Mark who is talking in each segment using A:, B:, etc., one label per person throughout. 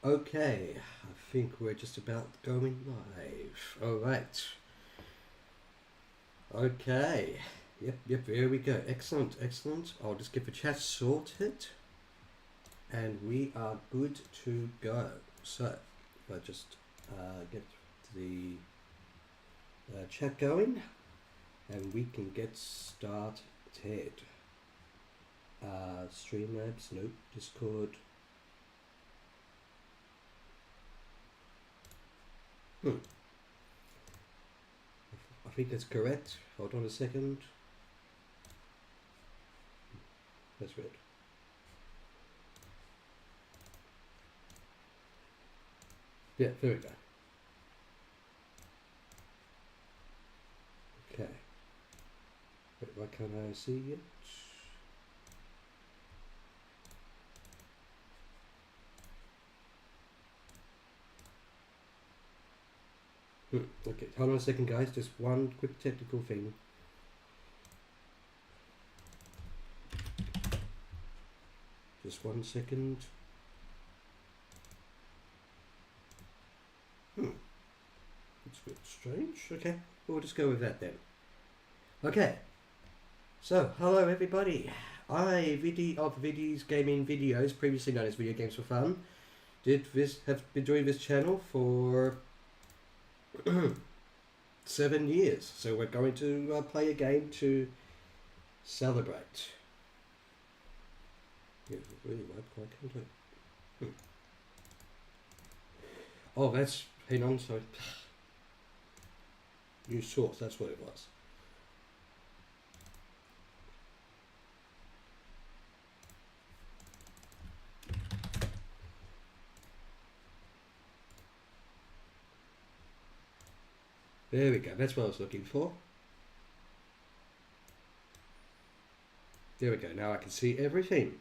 A: Okay, I think we're just about going live. Alright. Okay. Yep, here we go. Excellent. I'll just get the chat sorted. And we are good to go. So, I'll just get the chat going. And we can get started. Streamlabs, nope. Discord. I think that's correct. Hold on a second. That's weird. Yeah, there we go. Okay. Wait, why can't I see it? Okay, hold on a second, guys. Just one quick technical thing. Just 1 second. That's a bit strange. Okay, we'll just go with that then. Okay. So, hello everybody. I, Viddy of Viddy's Gaming Videos, previously known as Video Games for Fun, have been doing this channel for 7 years. So we're going to play a game to celebrate. Yeah, really wide, quite can't I? Oh, that's, hang on, sorry. New source, that's what it was. There we go, that's what I was looking for. There we go, now I can see everything.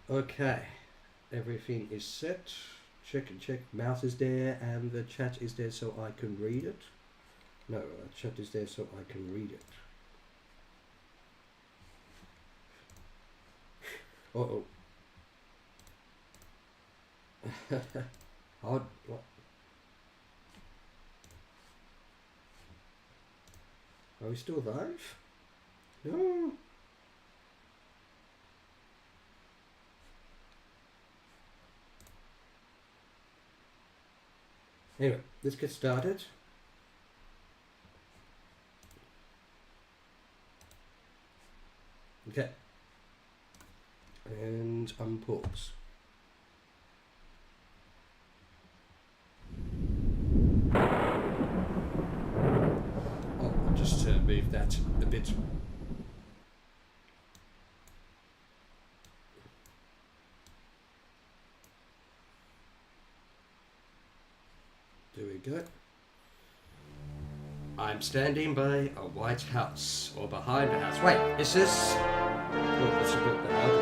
A: Okay, everything is set. Check and check, mouse is there and the chat is there so I can read it. No, chat is there so I can read it. Uh-oh. Hard, what? Are we still live? No. Anyway, let's get started. Okay. And unpause. Oh, I'll just move that a bit. There we go. I'm standing by a white house, or behind a house. Wait, is this? Oh, let's split that out.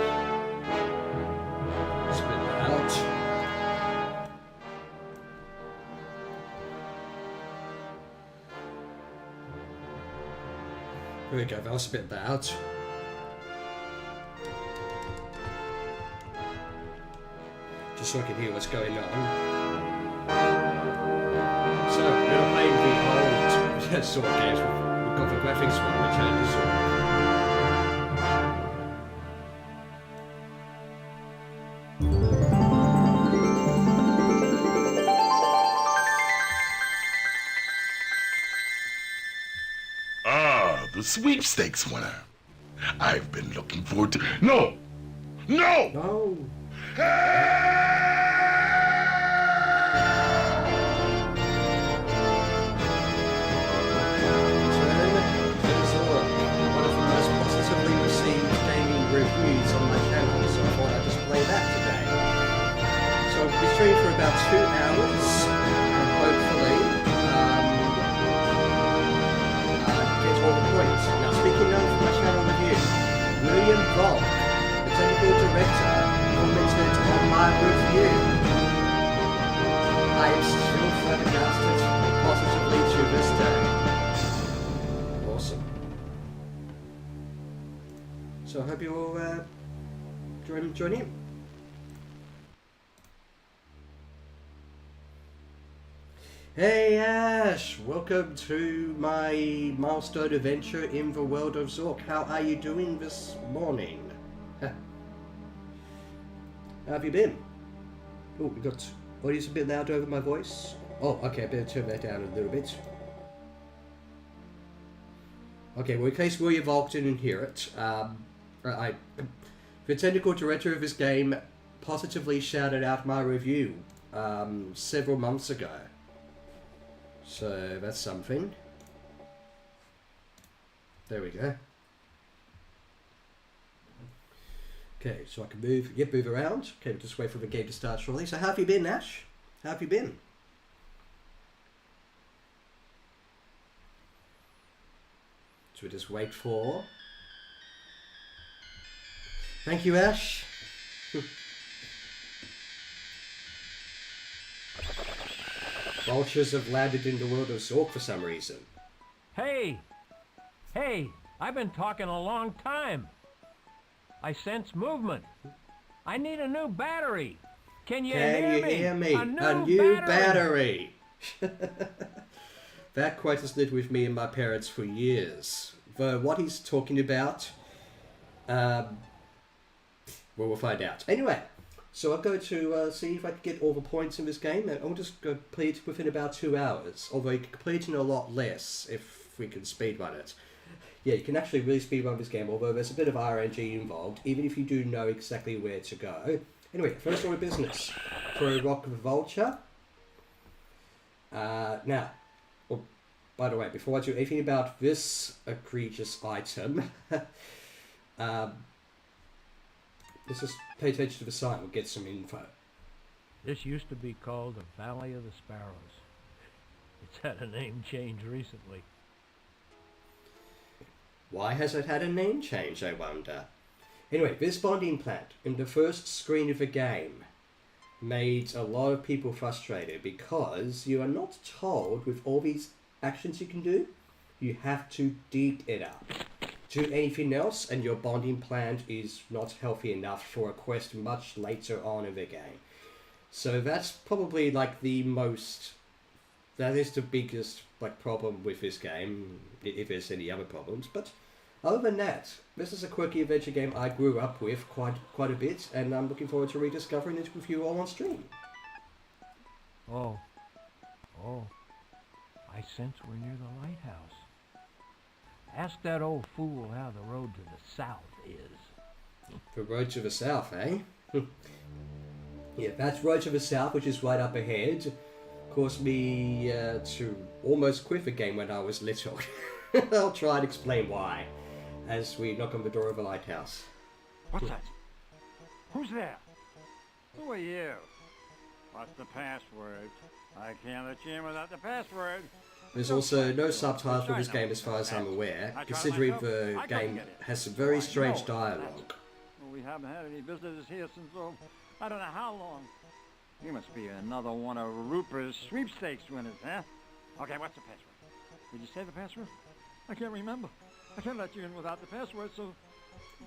A: Split that out. There we go, I'll split that out. Just so I can hear what's going on. So, we're playing the old Zork games. We've got the graphics one, which changes Zork.
B: Ah, the sweepstakes winner. I've been looking forward to... No! No!
A: No! Reviews on my channel, so I thought I'd just play that today. So I'll be streaming for about 2 hours, and hopefully get all the points. Now, speaking of my channel review, William Zork, the technical director, commented on my review. I am still flabbergasted positively to this day. Awesome. So I hope you all join in. Hey Ash, welcome to my milestone adventure in the world of Zork. How are you doing this morning? How have you been? Oh, we got audience a bit loud over my voice. Oh, okay, I better turn that down a little bit. Okay, well, in case William Volk didn't hear it, the technical director of this game positively shouted out my review several months ago. So that's something. There we go. Okay, so I can move around. Okay, we'll just wait for the game to start shortly. So how have you been, Ash? How have you been? So we just wait for... Thank you, Ash. Vultures have landed in the world of Zork for some reason.
C: Hey! Hey! I've been talking a long time. I sense movement. I need a new battery. Can you hear me?
A: A new battery. That quote has lived with me and my parents for years. Though what he's talking about, well, we'll find out. Anyway, so I'll go to see if I can get all the points in this game, and I'll just go complete it within about 2 hours. Although you can complete in a lot less if we can speedrun it. Yeah, you can actually really speedrun this game, although there's a bit of RNG involved, even if you do know exactly where to go. Anyway, first order of business. Throw a rock with a vulture. Now, well, by the way, before I do anything about this egregious item, let's just pay attention to the sign, we'll get some info.
C: This used to be called the Valley of the Sparrows. It's had a name change recently.
A: Why has it had a name change, I wonder? Anyway, this bonding plant in the first screen of the game made a lot of people frustrated because you are not told with all these actions you can do, you have to dig it up. Do anything else and your bonding plant is not healthy enough for a quest much later on in the game. So that's probably like that is the biggest problem with this game, if there's any other problems. But other than that, this is a quirky adventure game I grew up with quite a bit, and I'm looking forward to rediscovering it with you all on stream.
C: Oh, I sense we're near the lighthouse. Ask that old fool how the road to the south is.
A: The road to the south, eh? Yeah, that's road to the south, which is right up ahead. Caused me to almost quit the game when I was little. I'll try and explain why as we knock on the door of the lighthouse.
D: What's that? Who's there? Who are you? What's the password? I can't let you in without the password.
A: There's also no subtitles for this game as far as I'm aware, considering the game has some very strange dialogue.
D: Well, we haven't had any visitors here since, I don't know how long. You must be another one of Rupert's sweepstakes winners, huh? Okay, what's the password? Did you say the password? I can't remember. I can't let you in without the password, so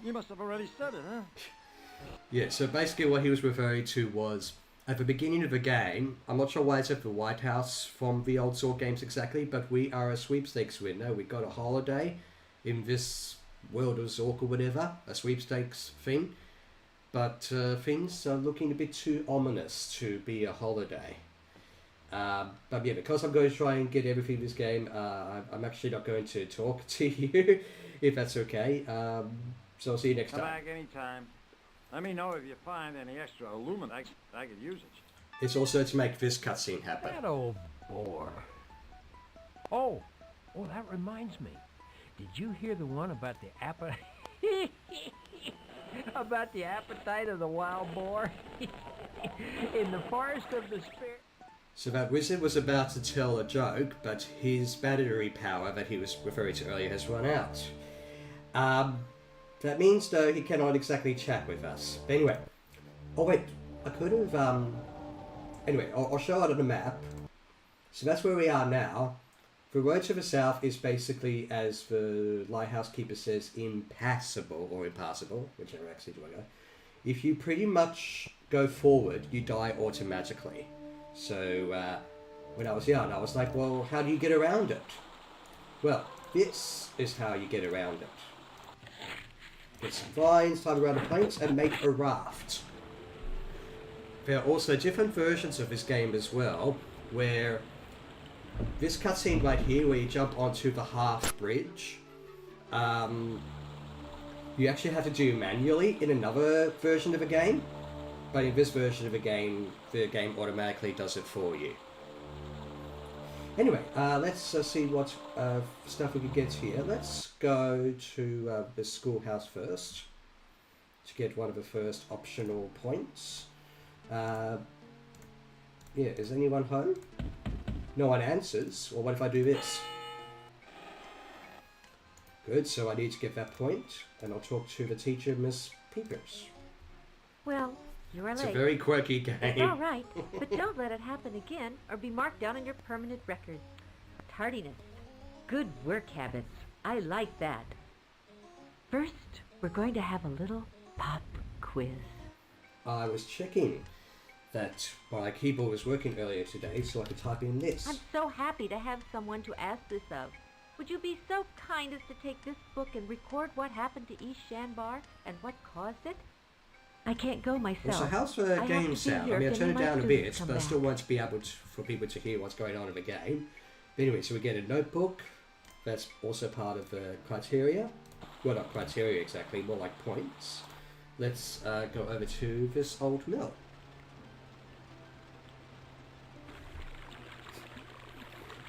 D: you must have already said it, huh?
A: Yeah, so basically what he was referring to was, at the beginning of the game, I'm not sure why it's at the White House from the old Zork games exactly, but we are a sweepstakes winner. We got a holiday in this world of Zork or whatever, a sweepstakes thing. But things are looking a bit too ominous to be a holiday. But yeah, because I'm going to try and get everything in this game, I'm actually not going to talk to you, if that's okay. So I'll see you next time.
D: Come back anytime. Let me know if you find any extra aluminum. I could use it.
A: It's also to make this cutscene happen.
C: That old bore. Oh, that reminds me. Did you hear the one about the about the appetite of the wild boar in the forest of the spirit?
A: So that wizard was about to tell a joke, but his battery power that he was referring to earlier has run out. That means, though, he cannot exactly chat with us. But anyway. Oh, wait. I could have, Anyway, I'll show it on the map. So that's where we are now. The road to the south is basically, as the lighthouse keeper says, impassable, or impassable, whichever actually do I go. If you pretty much go forward, you die automatically. So, when I was young. I was like, well, how do you get around it? Well, this is how you get around it. Get some vines, tie around the planks, and make a raft. There are also different versions of this game as well, where this cutscene right here, where you jump onto the half bridge, you actually have to do manually in another version of the game, but in this version of the game automatically does it for you. Anyway, let's see what stuff we can get here. Let's go to the schoolhouse first to get one of the first optional points. Yeah, is anyone home? No one answers. Well, what if I do this? Good, so I need to get that point, and I'll talk to the teacher, Miss Peepers.
E: Well, you're late.
A: It's a very quirky game.
E: It's all right, but don't let it happen again or be marked down on your permanent record. Tardiness. Good work habits. I like that. First, we're going to have a little pop quiz.
A: I was checking that my keyboard was working earlier today, so I could type in this.
E: I'm so happy to have someone to ask this of. Would you be so kind as to take this book and record what happened to East Shanbar and what caused it? I can't go myself.
A: Well, so how's the game sound? I mean, I turned it down a bit, but I still want to be able to, for people to hear what's going on in the game. But anyway, so we get a notebook. That's also part of the criteria. Well, not criteria exactly, more like points. Let's go over to this old mill.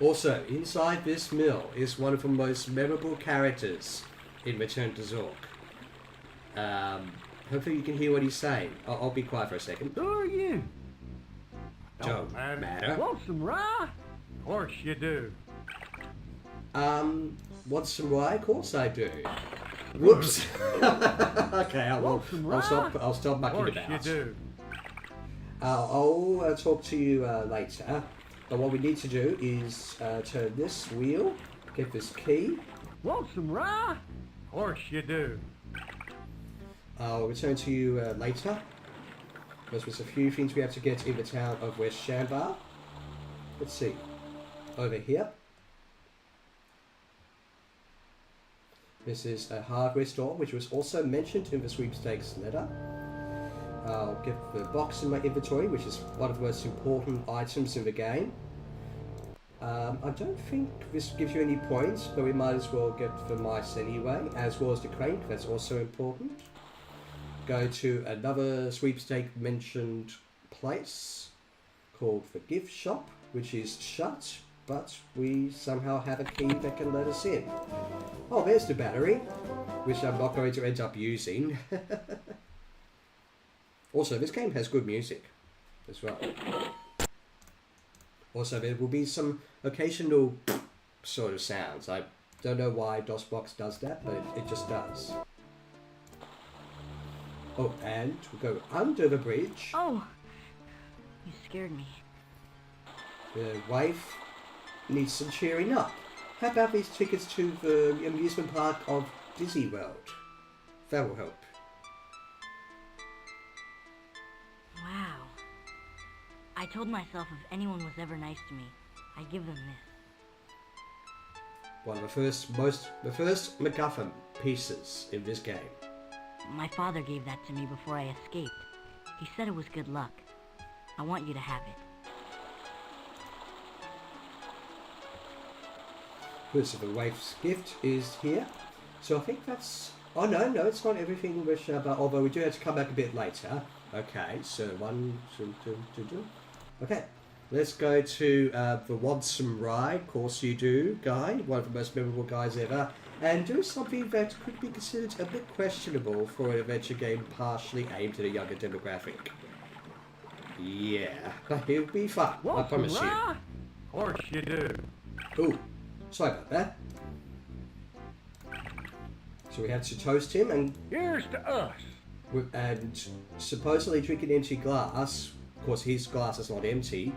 A: Also, inside this mill is one of the most memorable characters in Return to Zork. Hopefully you can hear what he's saying. I'll be quiet for a second.
C: Who are you?
A: Don't matter.
C: Want some rye? Of course you do.
A: Want some rye? Of course I do. Whoops. Okay, I'll stop mucking
C: Of
A: about.
C: course you do.
A: I'll talk to you later. But what we need to do is turn this wheel, get this key.
C: Want some rye? Of course you do.
A: I'll return to you later. There's a few things we have to get in the town of West Shanbar. Let's see. Over here. This is a hardware store, which was also mentioned in the sweepstakes letter. I'll get the box in my inventory, which is one of the most important items in the game. I don't think this gives you any points, but we might as well get the mice anyway, as well as the crank, that's also important. Go to another sweepstake mentioned place called the gift shop, which is shut, but we somehow have a key that can let us in. Oh, there's the battery, which I'm not going to end up using. Also, this game has good music as well. Also, there will be some occasional sort of sounds. I don't know why DOSBox does that, but it just does. Oh, and we go under the bridge.
E: Oh, you scared me.
A: The wife needs some cheering up. How about these tickets to the amusement park of Disney World? That will help.
F: Wow. I told myself if anyone was ever nice to me, I'd give them this.
A: One of the first MacGuffin pieces in this game.
F: My father gave that to me before I escaped. He said it was good luck. I want you to have it.
A: Good, so the wife's gift is here. So I think that's... Oh no, it's not everything which... although we do have to come back a bit later. Okay, so 1, 2, 2. Okay, let's go to the Want Some Rye, of course you do, guy. One of the most memorable guys ever. And do something that could be considered a bit questionable for an adventure game partially aimed at a younger demographic. Yeah, it'll be fun, I promise you.
C: Of course you do.
A: Ooh, sorry about that. So we had to toast him and
C: Here's to us.
A: supposedly drink an empty glass. Of course, his glass is not empty.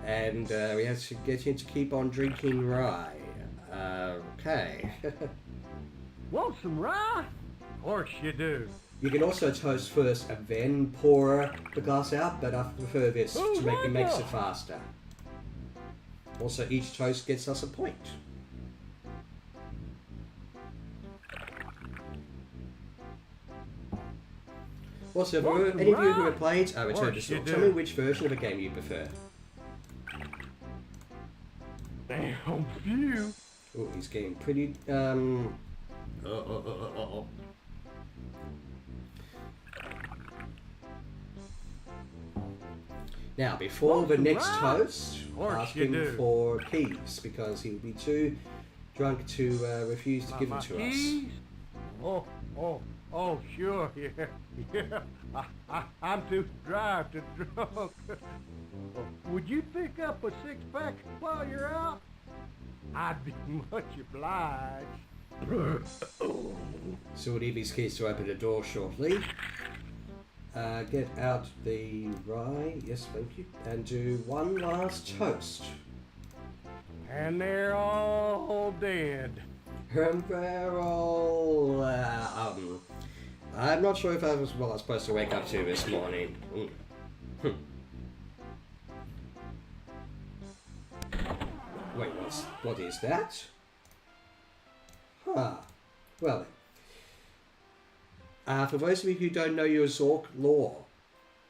A: And we had to get him to keep on drinking rye. Okay.
C: Want some rye? Of course you do.
A: You can also toast first and then pour the glass out, but I prefer this to make it makes it faster. Also, each toast gets us a point. Also, for any of you who have played Return to Zork, tell me which version of a game you prefer.
D: Damn few.
A: Oh, he's getting pretty, Now, before the next toast, ask him for keys, because he will be too drunk to refuse to give them to us.
C: Oh, sure, yeah. I'm too dry to drunk. Would you pick up a six-pack while you're out? I'd be much obliged.
A: So we'll need these keys to open the door shortly. Get out the rye, yes, thank you, and do one last toast.
C: And they're all dead.
A: And they're all, I'm not sure if that was what I was supposed to wake up to this morning. Wait, what is that? Huh. Well then. For those of you who don't know your Zork lore,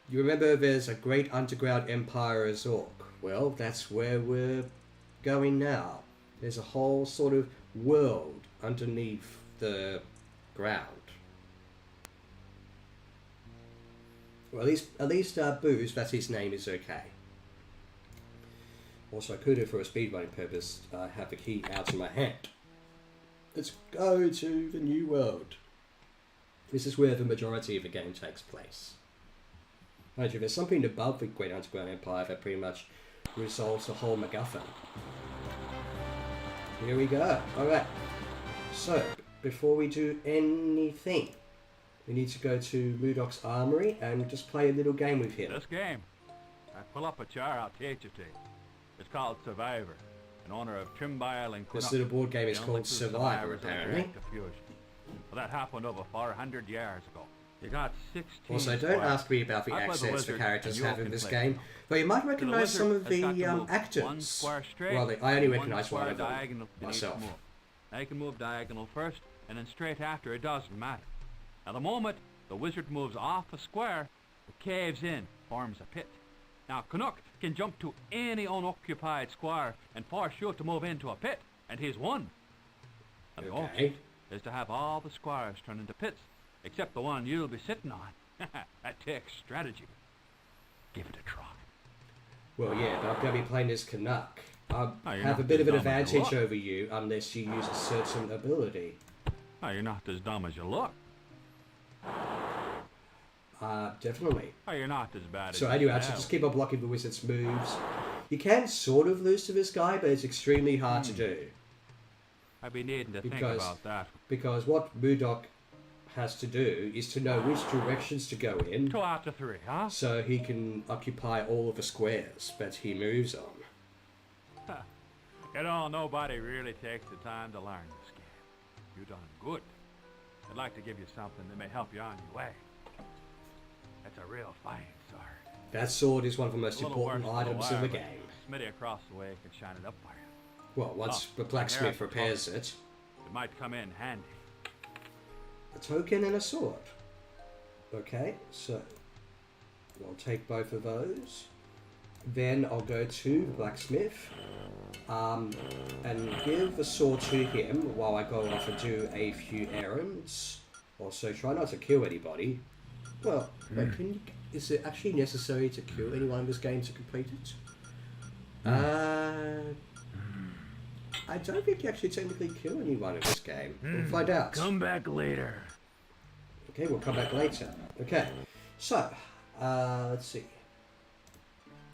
A: you remember there's a great underground empire of Zork. Well, that's where we're going now. There's a whole sort of world underneath the ground. Well, at least Booze, that's his name, is okay. Also, I could have, for a speedrunning purpose, have the key out in my hand. Let's go to the new world. This is where the majority of the game takes place. Mind you, there's something above the Great Underground Empire that pretty much resolves the whole MacGuffin. Here we go. Alright. So, before we do anything, we need to go to Mudok's armory and just play a little game with him.
C: This game, I pull up a chair, I'll teach it to you. It's called Survivor, in honor of Trimbile and
A: This little board game is called Survivor, apparently.
C: Well, that happened over 400 years ago. You got 16
A: Also, don't ask me about the accents the characters have in this game, though you might recognise some of the actors. Well, I only recognise one of them myself.
C: Now you can move diagonal first, and then straight after, it doesn't matter. Now the moment the wizard moves off a square, it caves in, forms a pit. Now Canuck can jump to any unoccupied square and force you to move into a pit, and he's won. And the object is to have all the squares turn into pits, except the one you'll be sitting on. That takes strategy. Give it a try.
A: Well, yeah, but I'm going to be playing as Canuck. I have a bit of an advantage over you unless you use a certain ability.
C: Oh, you're not as dumb as you look.
A: Definitely.
C: Oh, you're not as bad as
A: So anyway, I should just keep on blocking the wizard's moves. You can sort of lose to this guy, but it's extremely hard to do.
C: I'd be needing to think about that.
A: Because what Mudok has to do is to know which directions to go in.
C: 2 out of 3, huh?
A: So he can occupy all of the squares that he moves on.
C: You know, nobody really takes the time to learn this game. You've done good. I'd like to give you something that may help you on your way. It's a real fine sword.
A: That sword is one of the most important items in the game.
C: Smitty across the way can shine it up for you.
A: Well, once the blacksmith repairs it.
C: It might come in handy.
A: A token and a sword. Okay, so I'll take both of those. Then I'll go to the blacksmith and give the sword to him while I go off and do a few errands. Also, try not to kill anybody. Well, wait, is it actually necessary to kill anyone in this game to complete it? I don't think you actually technically kill anyone in this game. We'll find out.
C: Come back later.
A: Okay, we'll come back later. Okay, so, let's see.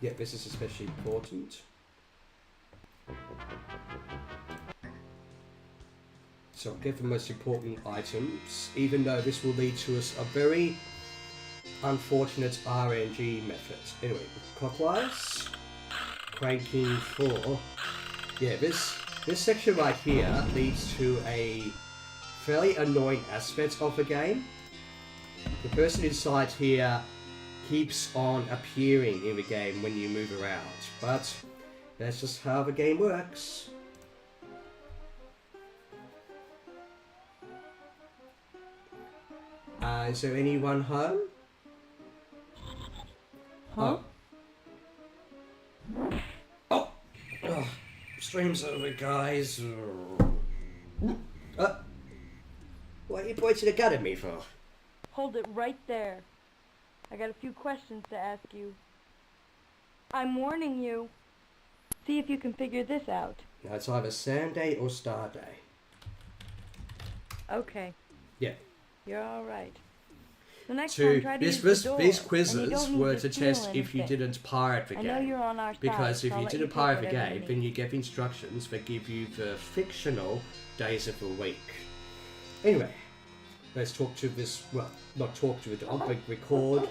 A: Yeah, this is especially important. So I'll get the most important items, even though this will lead to us a very unfortunate RNG method. Anyway, clockwise, cranking 4. Yeah, this section right here leads to a fairly annoying aspect of the game. The person inside here keeps on appearing in the game when you move around, but That's just how the game works. Is there anyone home?
E: Huh?
A: Oh. Oh. Stream's over, guys. What are you pointing a gun at me for?
G: Hold it right there. I got a few questions to ask you. I'm warning you. See if you can figure this out.
A: Now, it's either Sand Day or Star Day.
G: Okay.
A: Yeah.
G: You're all right. The next time, try to use the door,
A: these
G: and you
A: quizzes
G: don't need
A: were
G: to
A: to
G: steal
A: test if you
G: anything.
A: didn't pirate the
G: I
A: game.
G: know you're on our side,
A: Because if
G: so I'll
A: you
G: let
A: didn't
G: take
A: pirate the
G: whatever
A: game,
G: you
A: then
G: need.
A: you get instructions that give you the fictional days of the week. Anyway, let's talk to this, well, not talk to the dog, but record.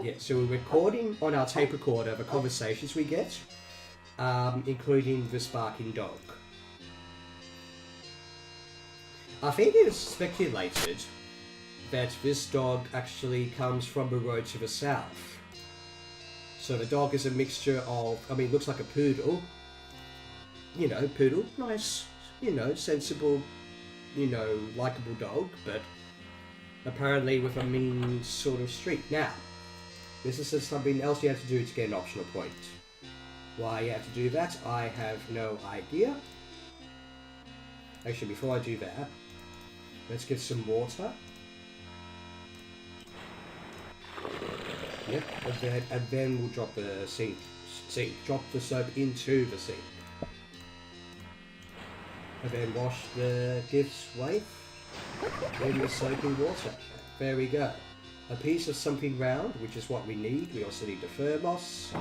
A: Yeah, so we're recording on our tape recorder the conversations we get, including the barking dog. I think it is speculated that this dog actually comes from the road to the south. So the dog is a mixture of, I mean, it looks like a poodle. You know, poodle, nice, you know, sensible, you know, likable dog, but apparently with a mean sort of streak. Now, this is something else you have to do to get an optional point. Why you have to do that, I have no idea. Actually, before I do that, let's get some water. Yep, and then we'll drop the sink. Drop the soap into the sink. And then wash the gift's wife in the soapy water. There we go. A piece of something round, which is what we need. We also need the thermos.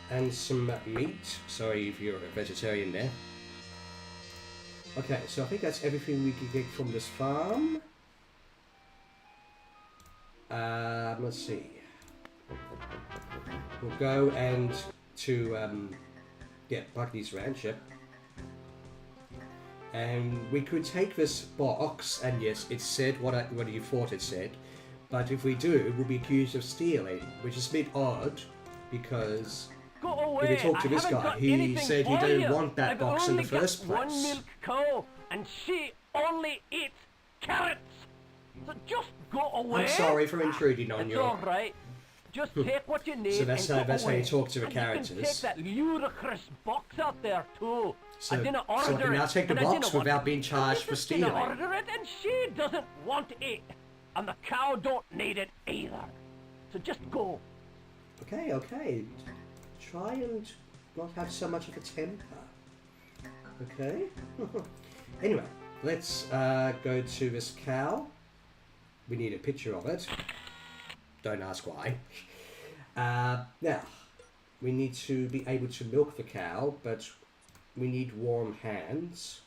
A: And some meat. Sorry if you're a vegetarian there. Okay, so I think that's everything we can get from this farm. Let's see. We'll go and to Buckley's Ranch, yep. And we could take this box, and yes, it said what you thought it said, but if we do, we'll be accused of stealing, which is a bit odd, because if you talk to this guy, he said he didn't want that box in the first place.
H: One milk cow, and she only eats carrots. So just go away.
A: I'm sorry for intruding on
H: It's
A: your...
H: all right. Just take what you need.
A: So that's
H: and
A: how
H: go
A: you
H: away.
A: talk to the
H: And you
A: characters.
H: can take that ludicrous box out there too.
A: So,
H: I didn't
A: so I
H: order
A: can now
H: it,
A: take the
H: and I
A: box
H: didn't want
A: without
H: it.
A: being charged for
H: And Mrs. didn't
A: stealing.
H: order it, and she doesn't want it, and the cow don't need it either. So just go.
A: Okay. Try and not have so much of a temper. Okay? Anyway, let's go to this cow. We need a picture of it. Don't ask why. Now, we need to be able to milk the cow, but we need warm hands.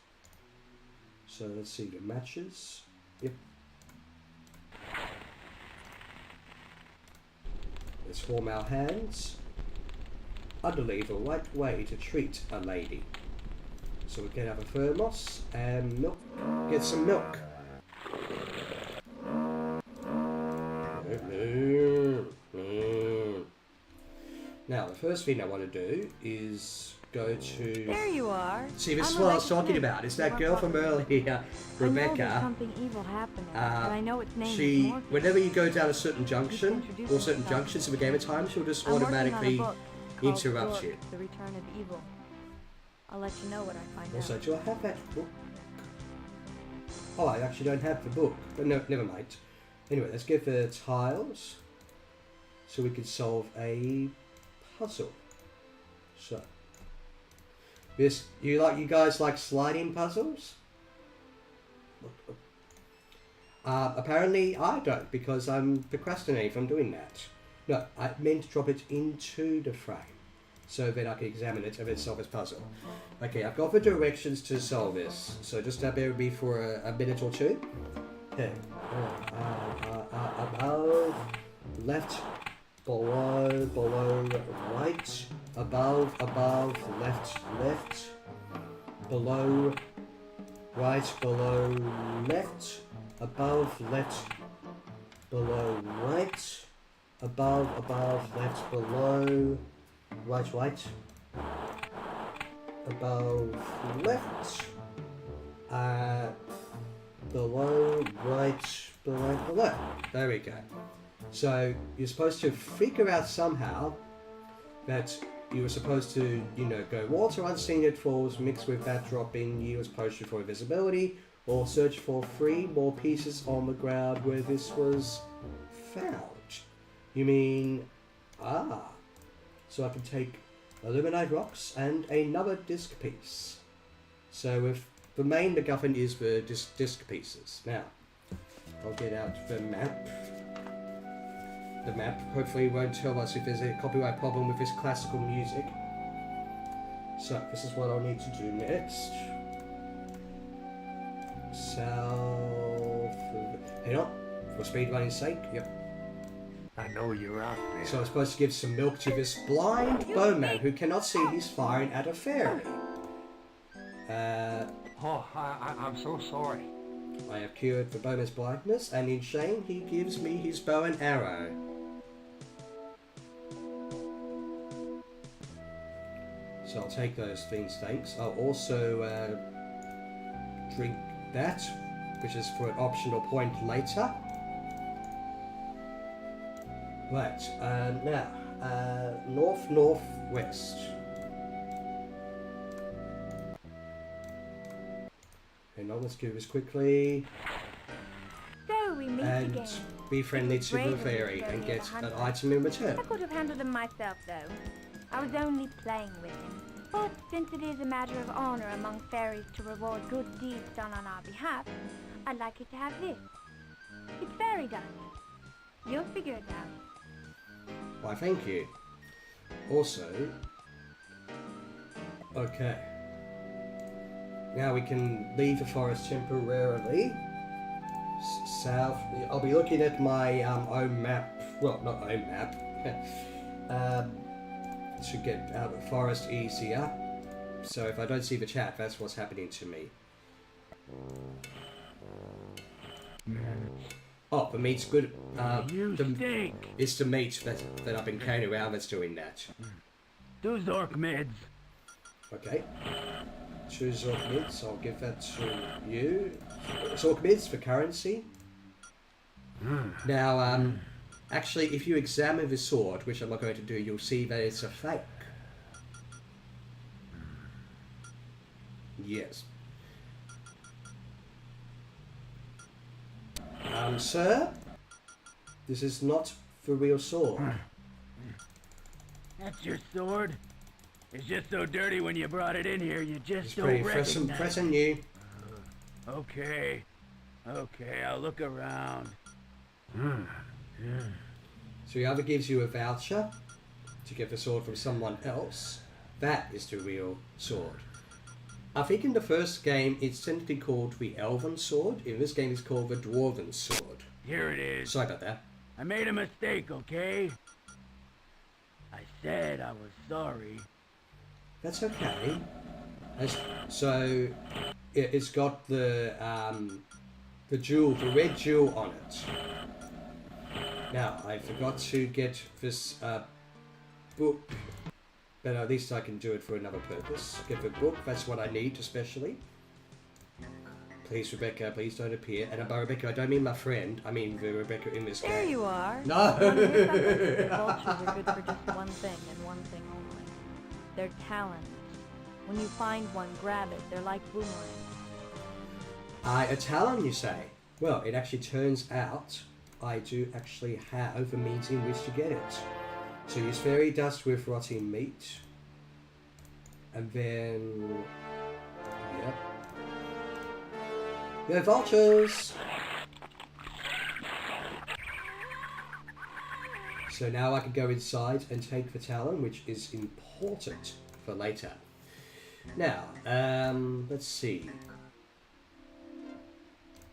A: So let's see, the matches. Yep. Let's warm our hands. I believe the right way to treat a lady. So we can have a thermos and milk. Get some milk. Now, the first thing I want to do is go to...
G: There you are.
A: See, this is
G: I'm
A: what I was
G: Rebecca
A: talking
G: Smith.
A: about. It's that
G: You're
A: girl
G: welcome.
A: from earlier,
G: I know there's
A: Rebecca.
G: something evil happening, but I know its name is
A: She,
G: Morpheus.
A: whenever you go down a certain junction,
G: introduce
A: or certain
G: yourself.
A: junctions of a game of time, she'll just
G: I'm working on a
A: automatically
G: book called
A: interrupt
G: Zork,
A: you.
G: The Return of Evil. I'll let you know what I find
A: Also,
G: out.
A: do I have that book? Oh, I actually don't have the book. But no, never mind. Anyway, let's get the tiles so we can solve a puzzle. So, this you guys like sliding puzzles? Apparently I don't, because I'm procrastinating from doing that. No, I meant to drop it into the frame so that I can examine it and then solve this puzzle. Okay, I've got the directions to solve this, so just bear with me for a minute or two. Okay. Above, left, below, right, above, left, below, right, below, left, above, left, below, right, above, left, below, right, above, left, below, right, below. There we go. So you're supposed to figure out somehow that you were supposed to, go water unseen it falls, mix with that drop in yields potion for invisibility, or search for 3 more pieces on the ground where this was found. You mean, so I can take illuminate rocks and another disc piece. So if the main MacGuffin is the disc pieces. Now, I'll get out the map. The map hopefully won't tell us if there's a copyright problem with this classical music. So, this is what I'll need to do next. South... Hang on. For speedrunning's sake, yep.
H: I know you're out there.
A: So I'm supposed to give some milk to this blind bowman who cannot see he's firing at a fairy.
C: I'm so sorry.
A: I have cured the bowman's blindness, and in shame he gives me his bow and arrow. So I'll take those things, thanks. I'll also drink that, which is for an optional point later. Right, now, northwest. Hang on, let's do this quickly.
I: So we meet
A: And
I: again.
A: be friendly
I: It was
A: to the
I: brave of you
A: fairy
I: to go
A: and
I: near
A: get
I: the
A: an
I: hunter.
A: item in return.
I: I could have handled him myself, though. I was only playing with him. But since it is a matter of honor among fairies to reward good deeds done on our behalf, I'd like you to have this. It's fairy dust. You'll figure it out.
A: Why, thank you. Also, okay. Now we can leave the forest temporarily. South. I'll be looking at my own map. Well, not own map. To get out of the forest easier. So if I don't see the chat, that's what's happening to me. Oh, the meat's good.
H: You stink.
A: It's the meat that I've been carrying around that's doing that.
H: Do Zork mids.
A: Okay. 2 Zork mids, I'll give that to you. Zork mids for currency. Now, actually, if you examine the sword, which I'm not going to do, you'll see that it's a fake. Yes. Sir? This is not the real sword.
H: That's your sword? It's just so dirty when you brought it in here, you just
A: It's
H: don't
A: pretty
H: recognize
A: fresh and new.
H: Okay, I'll look around.
A: So he either gives you a voucher to get the sword from someone else. That is the real sword. I think in the first game it's technically called the Elven Sword. In this game it's called the Dwarven Sword.
H: Here it is.
A: Sorry about that.
H: I made a mistake, okay? I said I was sorry.
A: That's okay. So it's got the jewel, the red jewel on it. Now I forgot to get this book, but at least I can do it for another purpose. Get the book. That's what I need especially. Please, Rebecca, please don't appear. And by Rebecca, I don't mean my friend. I mean the Rebecca in this game.
G: There you are.
A: No!
G: Vultures are good for just one thing and one thing only. They're talents. When you find one, grab it. They're like boomerangs.
A: A talon, you say? Well, it actually turns out I do actually have the means in which to get it. So use fairy dust with rotting meat. And then... Yep. They're vultures! So now I can go inside and take the talon, which is important for later. Now, let's see.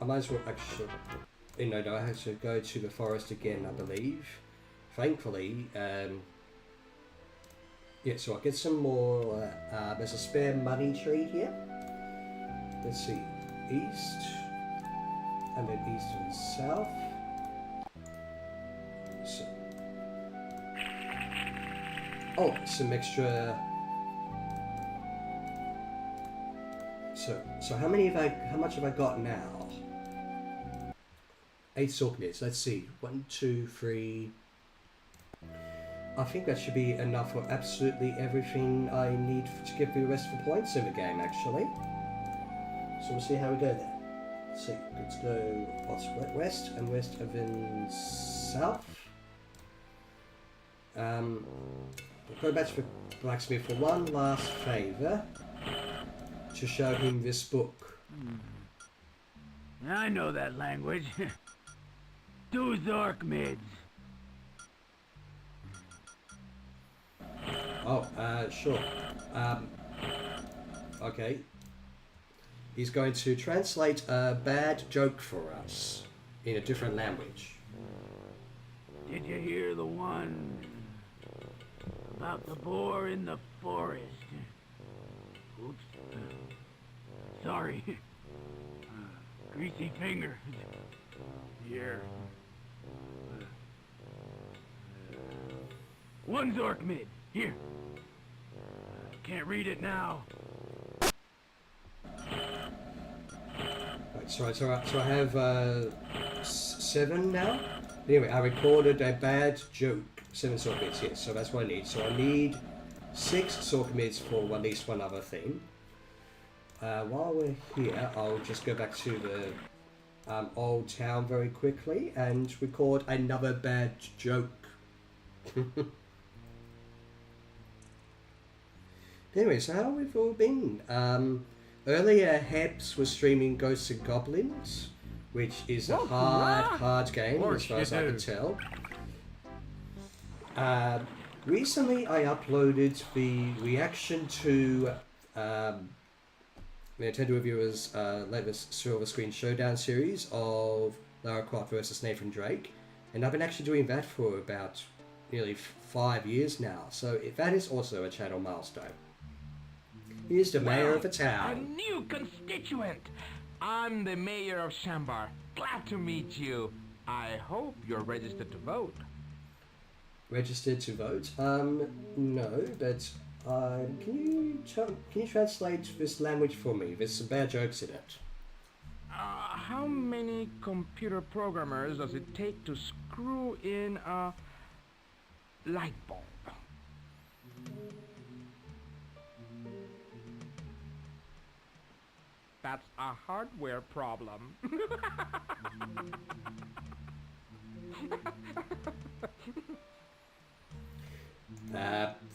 A: I might as well actually... No, I have to go to the forest again, I believe. Thankfully, yeah, so I'll get some more, there's a spare money tree here. Let's see, east, and then east and south. So, Oh, some extra. So how much have I got now? 8 Zork mids. Let's see. 1, 2, 3. I think that should be enough for absolutely everything I need to get the rest of the points in the game, actually. So we'll see how we go there. Let's see. Let's go west and west and then south. We'll go back to the blacksmith for one last favour. To show him this book.
H: I know that language. 2 Zork mids.
A: Oh, sure. Okay. He's going to translate a bad joke for us in a different language.
H: Did you hear the one about the boar in the forest? Oops. Sorry. Greasy finger. Here. 1 Zork mid. Here. Can't read it now.
A: Right, so I have 7 now. Anyway, I recorded a bad joke. 7 Zork mids, yes. So that's what I need. So I need 6 Zork mids for at least one other thing. While we're here, I'll just go back to the old town very quickly and record another bad joke. Anyway, so how we've all been? Earlier, Hebs was streaming Ghosts and Goblins, which is a hard game as far as I can tell. Recently, I uploaded the reaction to Nintendo Reviewers' latest Silver Screen Showdown series of Lara Croft vs Nathan Drake, and I've been actually doing that for about nearly 5 years now, so that is also a channel milestone. Here's the mayor of the
J: A
A: town.
J: new constituent! I'm the mayor of Shambar. Glad to meet you. I hope you're registered to vote.
A: Registered to vote? No, but can you translate this language for me? There's some bad jokes in it.
J: How many computer programmers does it take to screw in a light bulb? That's a hardware problem.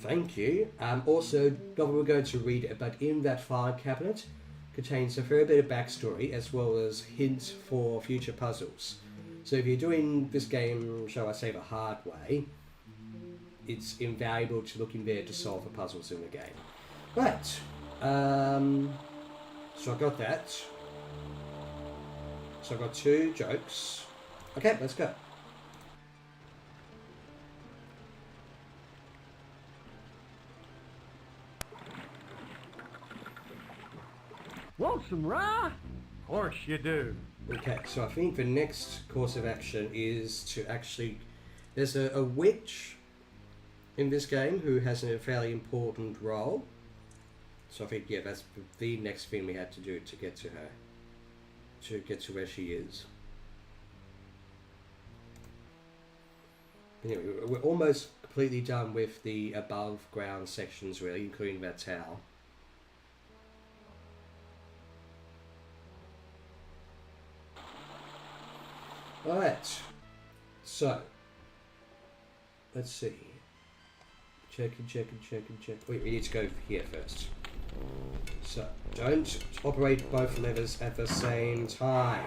A: Thank you. Also, not we're going to read it, but in that file cabinet contains a fair bit of backstory as well as hints for future puzzles. So if you're doing this game, shall I say, the hard way, it's invaluable to look in there to solve the puzzles in the game. Right. So I got that. So I got 2 jokes. Okay, let's go.
H: Want some rye? Of course you do.
A: Okay, so I think the next course of action is to actually... There's a witch in this game who has a fairly important role. So I think, yeah, that's the next thing we had to do to get to her. To get to where she is. Anyway, we're almost completely done with the above ground sections, really, including that tower. Alright, so, let's see. Check. Wait, we need to go here first. So, don't operate both levers at the same time.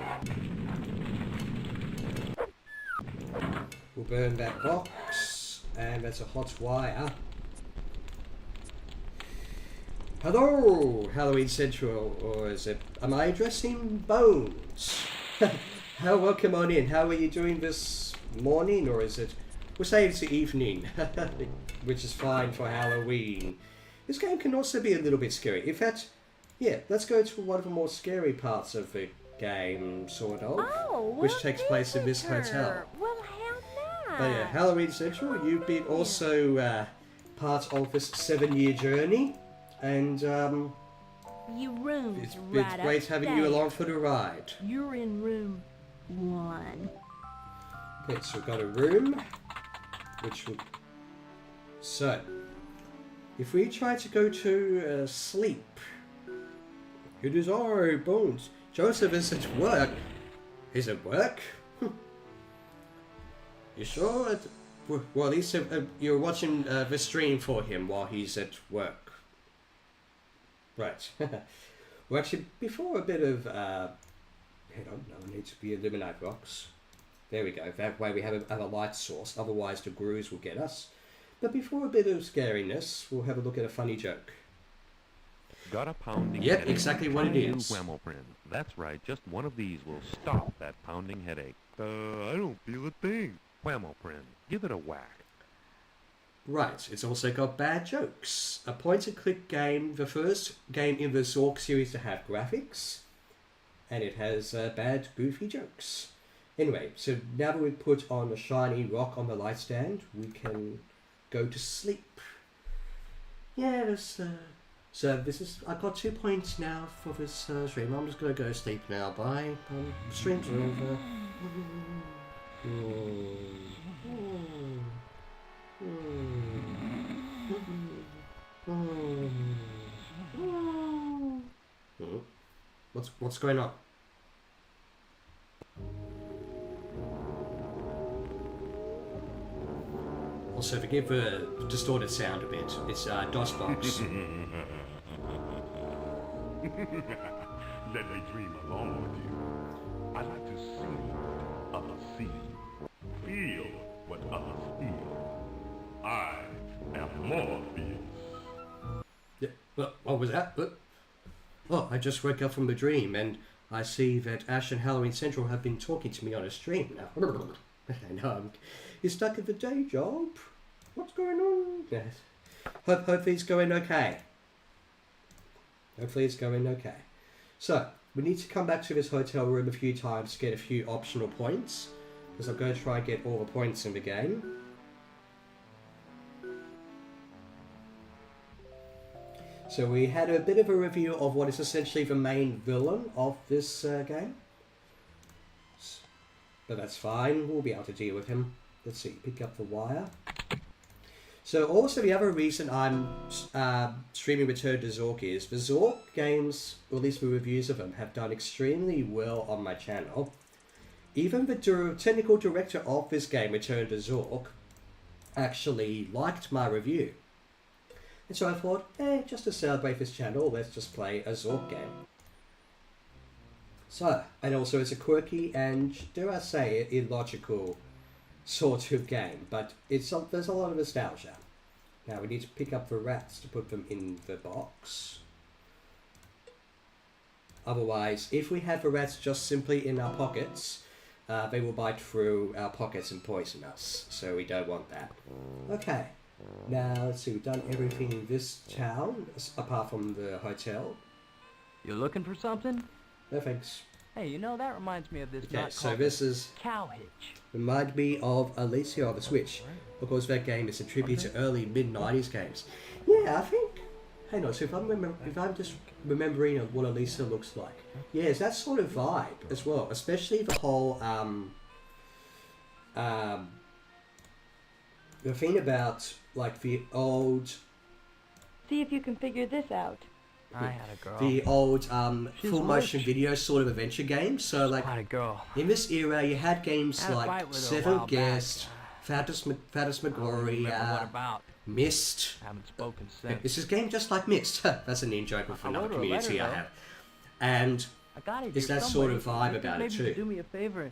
A: We'll burn that box, and that's a hot wire. Hello, Halloween Central, or is it, am I addressing Bones? Welcome on in. How are you doing this morning, or is it, we'll say it's the evening, which is fine for Halloween. This game can also be a little bit scary. In fact, yeah, let's go to one of the more scary parts of the game, sort of, which takes place in this hotel.
E: Well, how nice.
A: But yeah, Halloween Central, you've been also part of this 7-year journey, and
F: Your room's
A: it's
F: right
A: great having you
F: upstairs.
A: along for the ride.
F: You're in room 1.
A: Okay, so we've got a room, which will... So, if we try to go to sleep, it is our bones. Joseph is at work. He's at work? You sure? Well, at least you're watching the stream for him while he's at work. Right. Well, actually, before a bit of... hang on, no, it needs to be illuminate rocks. There we go. That way we have a light source. Otherwise the grooves will get us. But before a bit of scariness, we'll have a look at a funny joke.
K: Got a pounding
A: Yep,
K: headache?
A: exactly what it
K: Try new
A: is.
K: Whamoprin. That's right, just one of these will stop that pounding headache. I don't feel a thing. Whamoprin. Give it a whack.
A: Right, it's also got bad jokes. A point-and-click game, the first game in the Zork series to have graphics. And it has bad, goofy jokes. Anyway, so now that we've put on a shiny rock on the light stand, we can go to sleep. Yeah, so this is... I've got 2 points now for this stream. I'm just going to go to sleep now. Bye. Stream's over. What's going on? Also, forgive the distorted sound a bit. It's DOSBox.
B: Let me dream along with you. I like to see what others see. Feel what others feel. I am Morpheus.
A: Yeah, what was that? Oh, I just woke up from the dream and I see that Ash and Halloween Central have been talking to me on a stream now. I know you're stuck at the day job. What's going on? Yes. Hopefully it's going okay. Hopefully it's going okay. So, we need to come back to this hotel room a few times to get a few optional points. Because I'm going to try and get all the points in the game. So we had a bit of a review of what is essentially the main villain of this game. But that's fine, we'll be able to deal with him. Let's see, pick up the wire. So also the other reason I'm streaming Return to Zork is the Zork games, or at least the reviews of them, have done extremely well on my channel. Even the technical director of this game, Return to Zork, actually liked my review. And so I thought, just to celebrate this channel, let's just play a Zork game. So, and also it's a quirky and, dare I say, illogical sort of game, but there's a lot of nostalgia. Now we need to pick up the rats to put them in the box. Otherwise, if we have the rats just simply in our pockets, they will bite through our pockets and poison us, so we don't want that. Okay. Now, let's see, we've done everything in this town, apart from the hotel.
H: You looking for something?
A: No thanks.
H: Hey, you know, that reminds me of this
A: Okay,
H: knot
A: so
H: called
A: this is...
H: cow hitch.
A: Remind me of Alicia on the Switch. Of course, that game is a tribute to early mid-90s games. Yeah, I think... Hang on, so if I'm just remembering what Alicia looks like. Yeah, it's that sort of vibe as well. Especially the whole, the thing about, like, the old...
G: See if you can figure this out.
H: I had a girl.
A: The old
H: She's
A: full motion
H: rich.
A: video sort of adventure games. So like
H: Had a girl.
A: in this era, you had games
H: Had a
A: like
H: fight with her a
A: Seven
H: while
A: Guest, Phantasmagoria,
H: Remember what about?
A: Mist.
H: Haven't spoken since.
A: This is a game just like Mist. That's an in-joke from
H: I
A: another
H: wrote her a
A: community
H: letter,
A: I
H: though.
A: have. And
H: I got it.
A: it's
H: here
A: that sort
H: somewhere.
A: of vibe
H: You
A: about
H: think
A: it
H: maybe you could
A: too.
H: do me a favor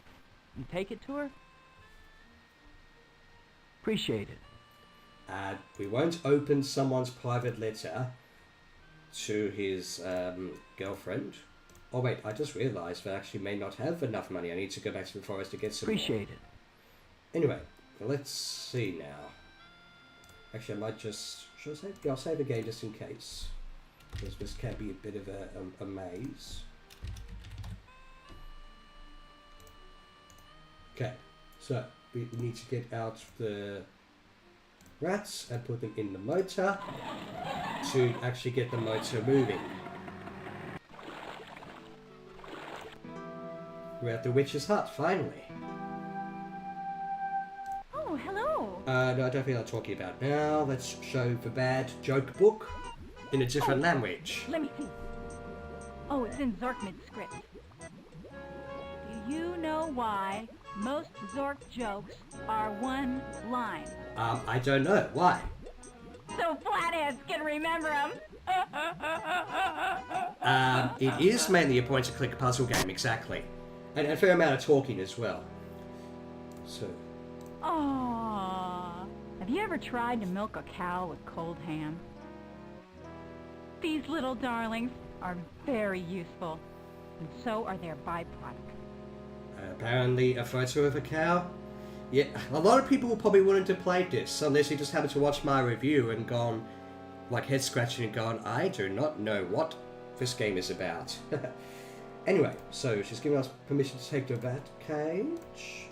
H: and take it to her? Appreciate it.
A: We won't open someone's private letter to his girlfriend. Oh wait, I just realised that I actually may not have enough money. I need to go back to the forest to get some more.
H: Appreciate it.
A: Anyway, let's see now. Actually, I might just... Should I save? Yeah, I'll save the game just in case. Because this can be a bit of a maze. Okay, so we need to get out the rats and put them in the motor to actually get the motor moving. We're at the witch's hut, finally.
L: Oh, hello.
A: No, I don't think I'm talking about now. Let's show the bad joke book in a different language.
L: Let me see. Oh, it's in Zork mid-script. Do you know why most Zork jokes are one line?
A: I don't know. Why?
L: So flatheads can remember them.
A: It is mainly a point-and-click puzzle game, exactly. And a fair amount of talking as well. So...
L: Aww. Have you ever tried to milk a cow with cold ham? These little darlings are very useful, and so are their byproducts.
A: Apparently a photo of a cow? Yeah, a lot of people probably wouldn't have played this unless you just happened to watch my review and gone, like head scratching and gone, I do not know what this game is about. Anyway, so she's giving us permission to take the bat cage.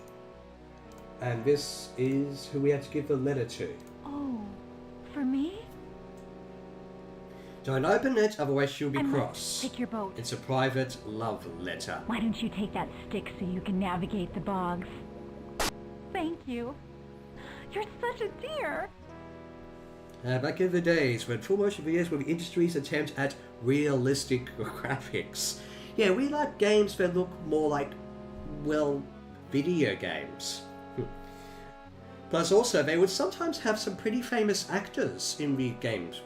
A: And this is who we had to give the letter to.
L: Oh, for me?
A: Don't open it, otherwise she'll be cross.
L: Take your boat.
A: It's a private love letter.
L: Why don't you take that stick so you can navigate the bogs? Thank you. You're such a dear.
A: Back in the days when full motion videos were the industry's attempt at realistic graphics. Yeah, we like games that look more like, well, video games. Plus also, they would sometimes have some pretty famous actors in these games.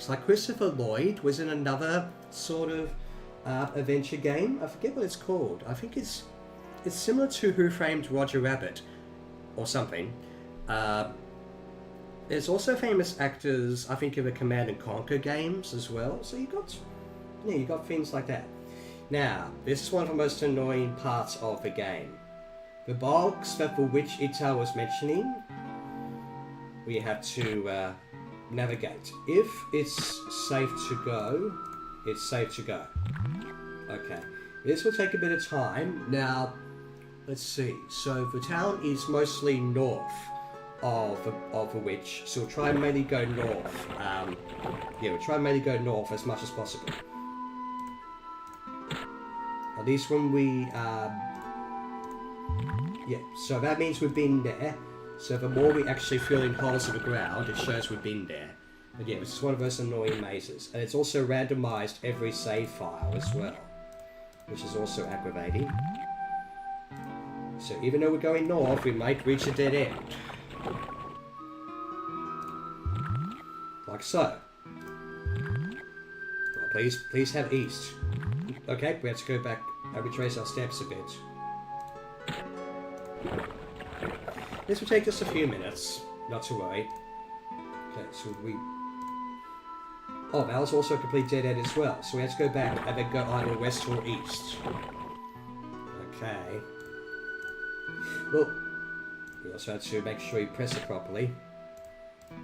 A: Like Christopher Lloyd was in another sort of adventure game. I forget what it's called. I think it's similar to Who Framed Roger Rabbit or something. There's also famous actors, I think, in the Command and Conquer games as well. So you got things like that. Now, this is one of the most annoying parts of the game. The bogs that the witch Ita was mentioning, we have to navigate. If it's safe to go, it's safe to go. Okay, this will take a bit of time. Now, let's see. So the town is mostly north of the witch, so we'll try and mainly go north. We'll try and mainly go north as much as possible. At least when we, so that means we've been there. So the more we actually fill in holes in the ground, it shows we've been there. But yeah, this is one of those annoying mazes. And it's also randomized every save file as well, which is also aggravating. So even though we're going north, we might reach a dead end. Like so. Well, please have east. Okay, we have to go back and retrace our steps a bit. This will take just a few minutes, not to worry. Okay, so we... Oh, that was also a complete dead end as well, so we have to go back and then go either west or east. Okay. Well, we also have to make sure you press it properly.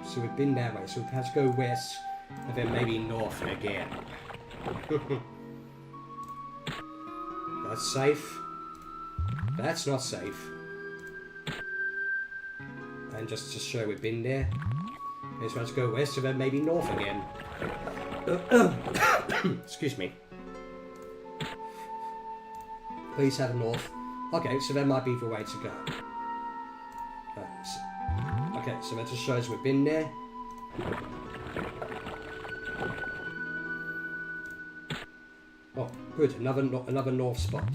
A: So we've been that way, so we have to go west and then maybe north again. That's safe. That's not safe. And just to show we've been there. We just have to go west and then maybe north again. Excuse me. Please have north. Okay, so that might be the way to go. Okay, so that just shows we've been there. Oh, good. Another north spot.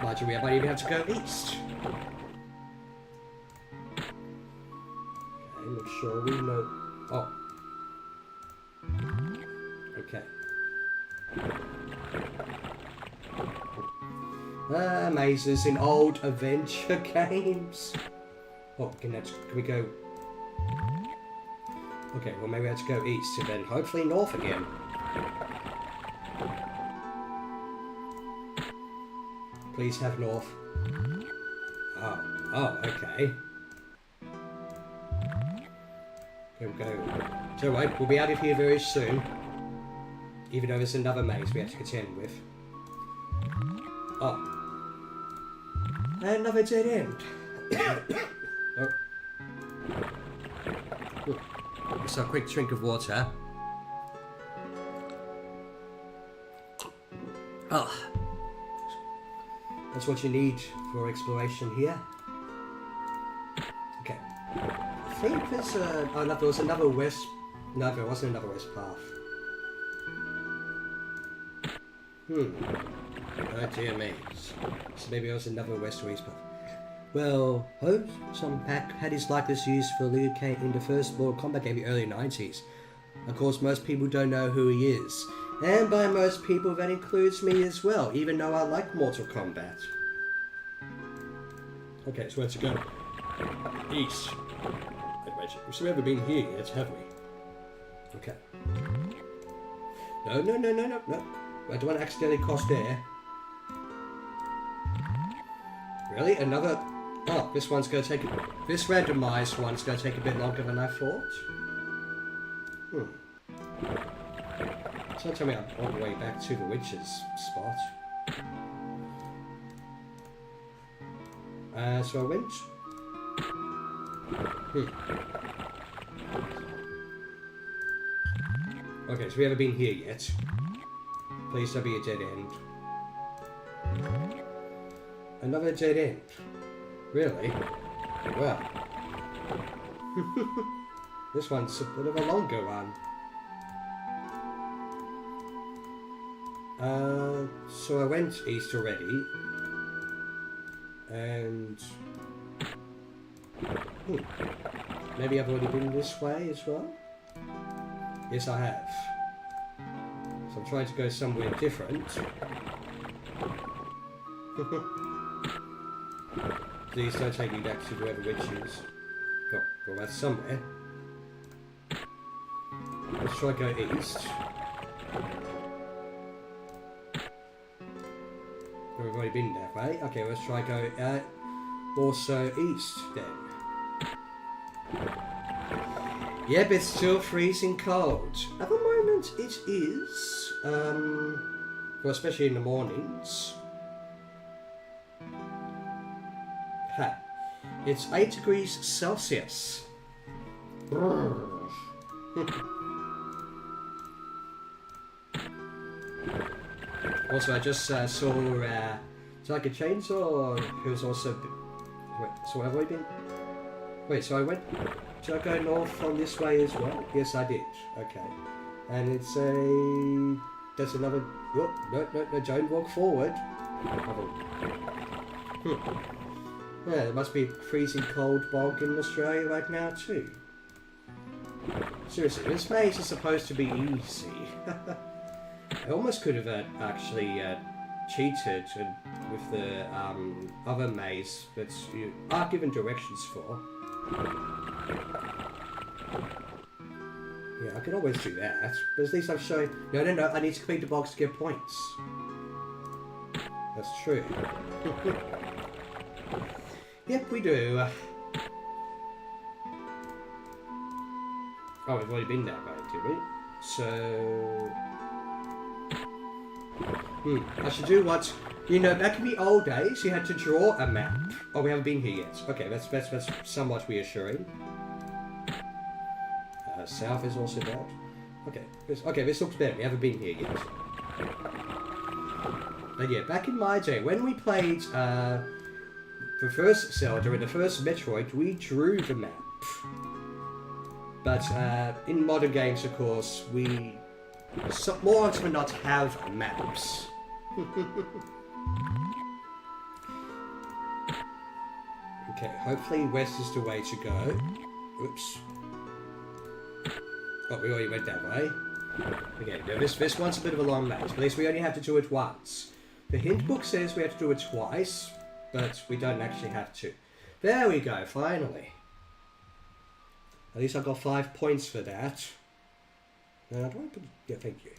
A: Imagine we might even have to go east. Okay, make sure we know. Oh. Okay. Mazes in old adventure games. Oh, can we go? Okay, well maybe we have to go east and then hopefully north again. Please have north. Oh, okay. Go. So right, we'll be out of here very soon. Even though there's another maze we have to contend with. Oh. And another dead end. Oh. So a quick drink of water. Ah. That's what you need for exploration here. Okay. I think there's there was another west... No, there wasn't another west path. Oh dear me. So maybe there was another west or east path. Well, hope some pack had his likeness used for Liu Kang in the first Mortal Kombat game in the early 90s. Of course, most people don't know who he is. And by most people, that includes me as well, even though I like Mortal Kombat. Okay, so where to go? East. So we haven't been here yet, have we? Okay. No. I don't want to accidentally cross there. Really? Another... Oh, this one's going to take... This randomized one's going to take a bit longer than I thought. So tell me I'm all the way back to the witch's spot. So I went... Okay, so we haven't been here yet. Please don't be a dead end. Another dead end. Really? Well. This one's a bit of a longer one. So I went east already. And... Maybe I've already been this way as well? Yes, I have. So I'm trying to go somewhere different. Please don't take me back to wherever witch is. Oh, well, that's somewhere. Let's try to go east. We've already been that way. Okay, let's try to go also east then. Yep, it's still freezing cold. At the moment, it is. Well, especially in the mornings. Ha. It's 8 degrees Celsius. Also, I just saw, it's like a chainsaw, who's also... Wait, so have I been... Wait, so I went... Should I go north from this way as well? Yes, I did. Okay. And it's a... There's another... Oh, no, don't walk forward. Yeah, there must be a freezing cold bog in Australia right now too. Seriously, this maze is supposed to be easy. I almost could have actually cheated with the other maze that you are given directions for. Yeah, I can always do that, but at least I'm showing... No, I need to complete the box to get points. That's true. Yep, we do. Oh, we've already been that way, did we? So... I should do what... You know, back in the old days, you had to draw a map. Oh, we haven't been here yet. Okay, that's somewhat reassuring. South is also bad. Okay, this looks better. We haven't been here yet. But yeah, back in my day, when we played the first Zelda and the first Metroid, we drew the map. But in modern games, of course, we more often than not have maps. Okay, hopefully west is the way to go. Oops. Oh, we already went that way. Okay, now this one's a bit of a long maze, but at least we only have to do it once. The hint book says we have to do it twice, but we don't actually have to. There we go, finally. At least I got 5 points for that. Do I put... Yeah, thank you.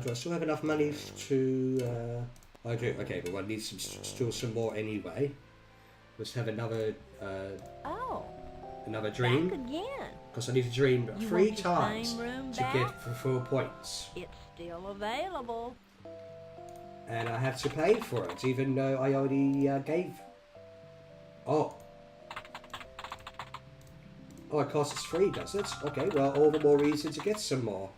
A: Do I still have enough money to... I do. Okay, but I need still some more anyway. Let's have another... another dream.
F: Back again.
A: Because I need to dream 3 times to get for 4 points.
F: It's still available.
A: And I have to pay for it, even though I already gave... Oh. Oh, it costs free, does it? Okay, well, all the more reason to get some more.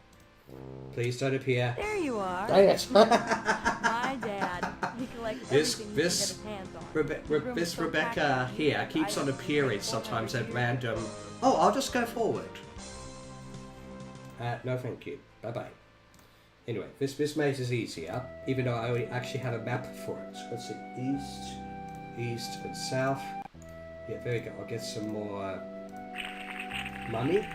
A: Please don't appear.
G: There you are.
A: Dang it.
G: My dad. He collects everything he can get his hands on.
A: This Rebecca here keeps on appearing sometimes at random... Oh, I'll just go forward. No thank you. Bye-bye. Anyway, this maze is easier, even though I already actually have a map for it. Let's see, east, and south. Yeah, there we go. I'll get some more money.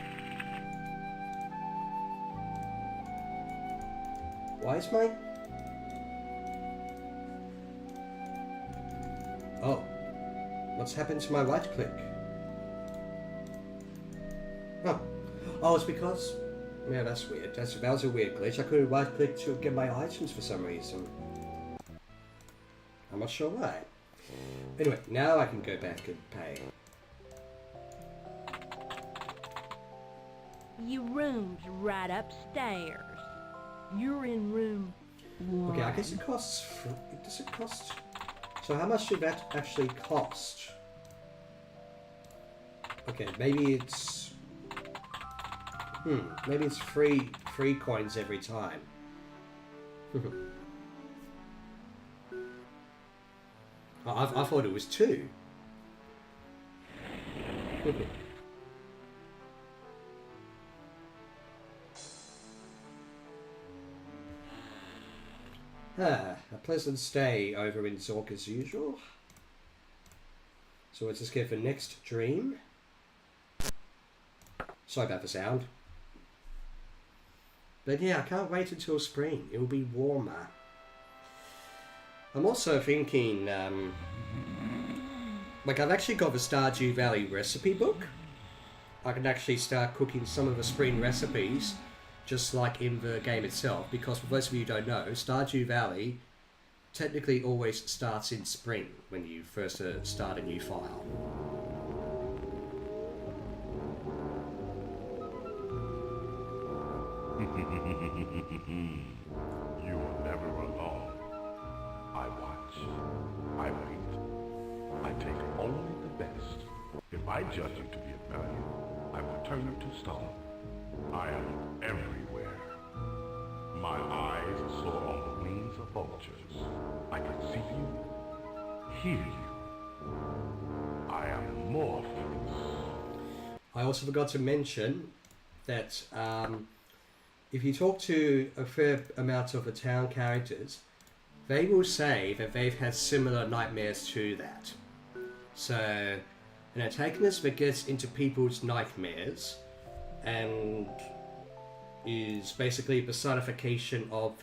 A: Why is my... Oh. What's happened to my right click? Huh. Oh, it's because... Yeah, that's weird. That was a weird glitch. I couldn't right click to get my items for some reason. I'm not sure why. Anyway, now I can go back and pay.
L: Your room's right upstairs. You're in room 1.
A: Okay, I guess it costs... Does it cost... So how much did that actually cost? Okay, maybe it's... maybe it's free coins every time. I thought it was 2. A pleasant stay over in Zork as usual. So let's just go for next dream. Sorry about the sound. But yeah, I can't wait until spring. It will be warmer. I'm also thinking, like I've actually got the Stardew Valley recipe book. I can actually start cooking some of the spring recipes, just like in the game itself. Because for those of you who don't know, Stardew Valley technically always starts in spring when you first start a new file.
B: You are never alone. I watch. I wait. I take only the best. If I judge you to be of value, I will turn you to stone. I am everywhere. My eyes soar on the wings of vultures. I can see you, hear you. I am morphless.
A: I also forgot to mention that if you talk to a fair amount of the town characters, they will say that they've had similar nightmares to that. So, an antagonist that gets into people's nightmares and is basically a personification of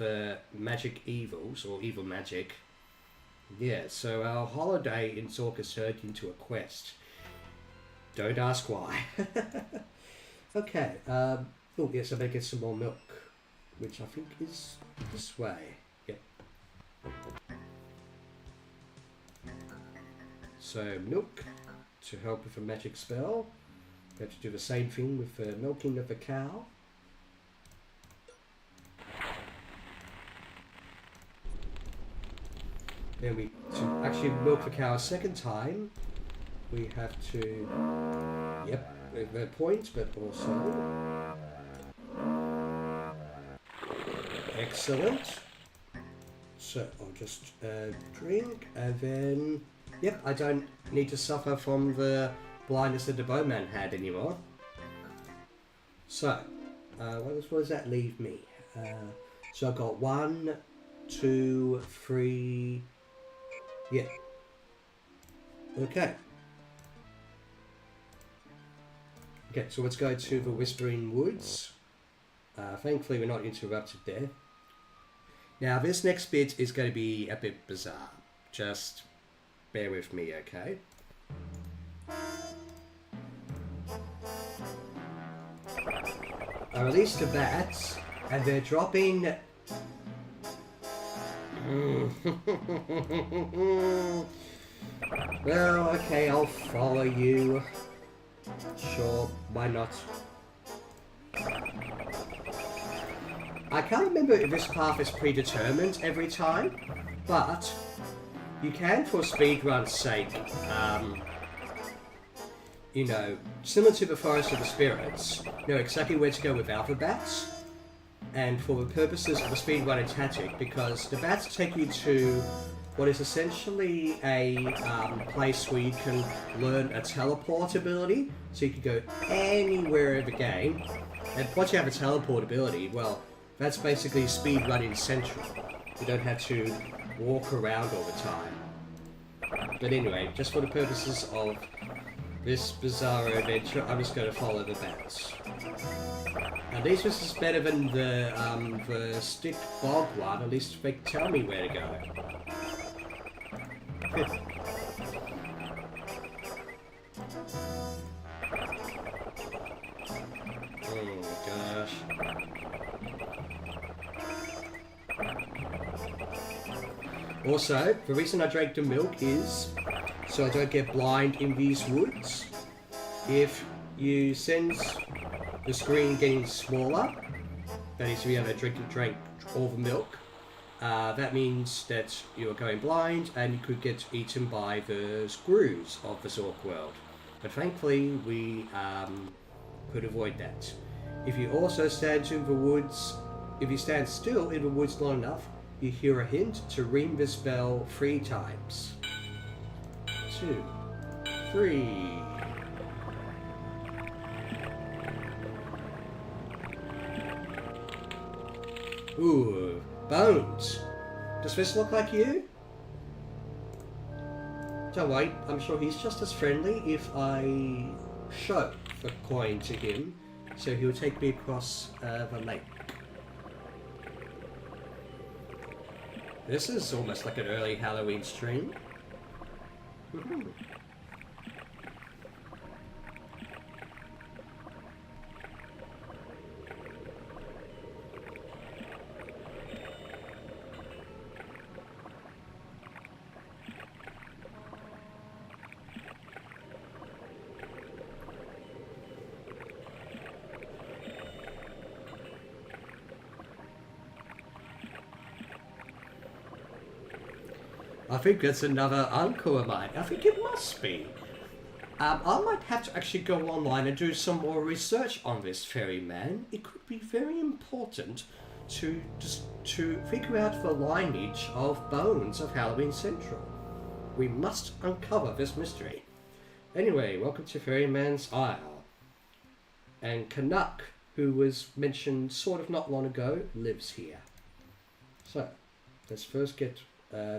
A: magic evils, or evil magic. Yeah, so our holiday in Zork has turned into a quest. Don't ask why. Okay, oh yes, I better get some more milk, which I think is this way. Yep. So milk to help with a magic spell. We have to do the same thing with the milking of the cow. Then to actually milk the cow a second time, we have to, yep, the point, but also, excellent. So I'll just drink, and then, yep, I don't need to suffer from the blindness that the bowman had anymore. So, what does that leave me? So I've got 1, 2, 3, yeah. Okay. Okay, so let's go to the Whispering Woods. Thankfully we're not interrupted there. Now this next bit is going to be a bit bizarre. Just bear with me, okay? I released the bats, and they're dropping... Well, okay, I'll follow you. Sure, why not? I can't remember if this path is predetermined every time. but you can, for speedrun's sake, you know, similar to the Forest of the Spirits, know exactly where to go without the bats. And for the purposes of the speedrunning tactic, because the bats take you to what is essentially a place where you can learn a teleport ability, so you can go anywhere in the game. And once you have a teleport ability, well, that's basically speedrunning central. You don't have to walk around all the time. But anyway, just for the purposes of this bizarre adventure, I'm just going to follow the bats. At least this is better than the stick bog one. At least they tell me where to go. Oh gosh. Also, the reason I drank the milk is so I don't get blind in these woods. If you sense the screen getting smaller, that is, we have a drink all the milk, that means that you are going blind and you could get eaten by the screws of the Zork world. But thankfully, we could avoid that. If you also stand in the woods, if you stand still in the woods long enough, you hear a hint to ring this bell 3 times. 2, 3. Ooh, bones. Does this look like you? Don't worry, I'm sure he's just as friendly if I show the coin to him, so he'll take me across the lake. This is almost like an early Halloween stream. Woohoo. I think that's another uncle of mine. I think it must be. I might have to actually go online and do some more research on this ferryman. It could be very important to figure out the lineage of bones of Halloween Central. We must uncover this mystery. Anyway, welcome to Ferryman's Isle. And Canuck, who was mentioned sort of not long ago, lives here. So, let's first get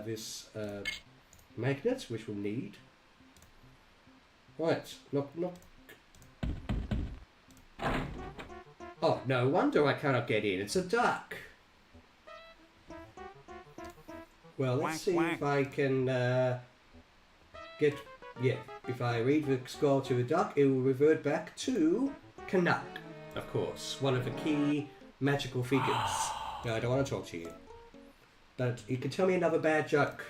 A: this magnet, which we'll need. Right, knock, knock. Oh, no wonder I cannot get in. It's a duck. Well, let's see if I can get... Yeah, if I read the scroll to the duck, it will revert back to Canuck, of course. One of the key magical figures. No, I don't want to talk to you. But you can tell me another bad joke,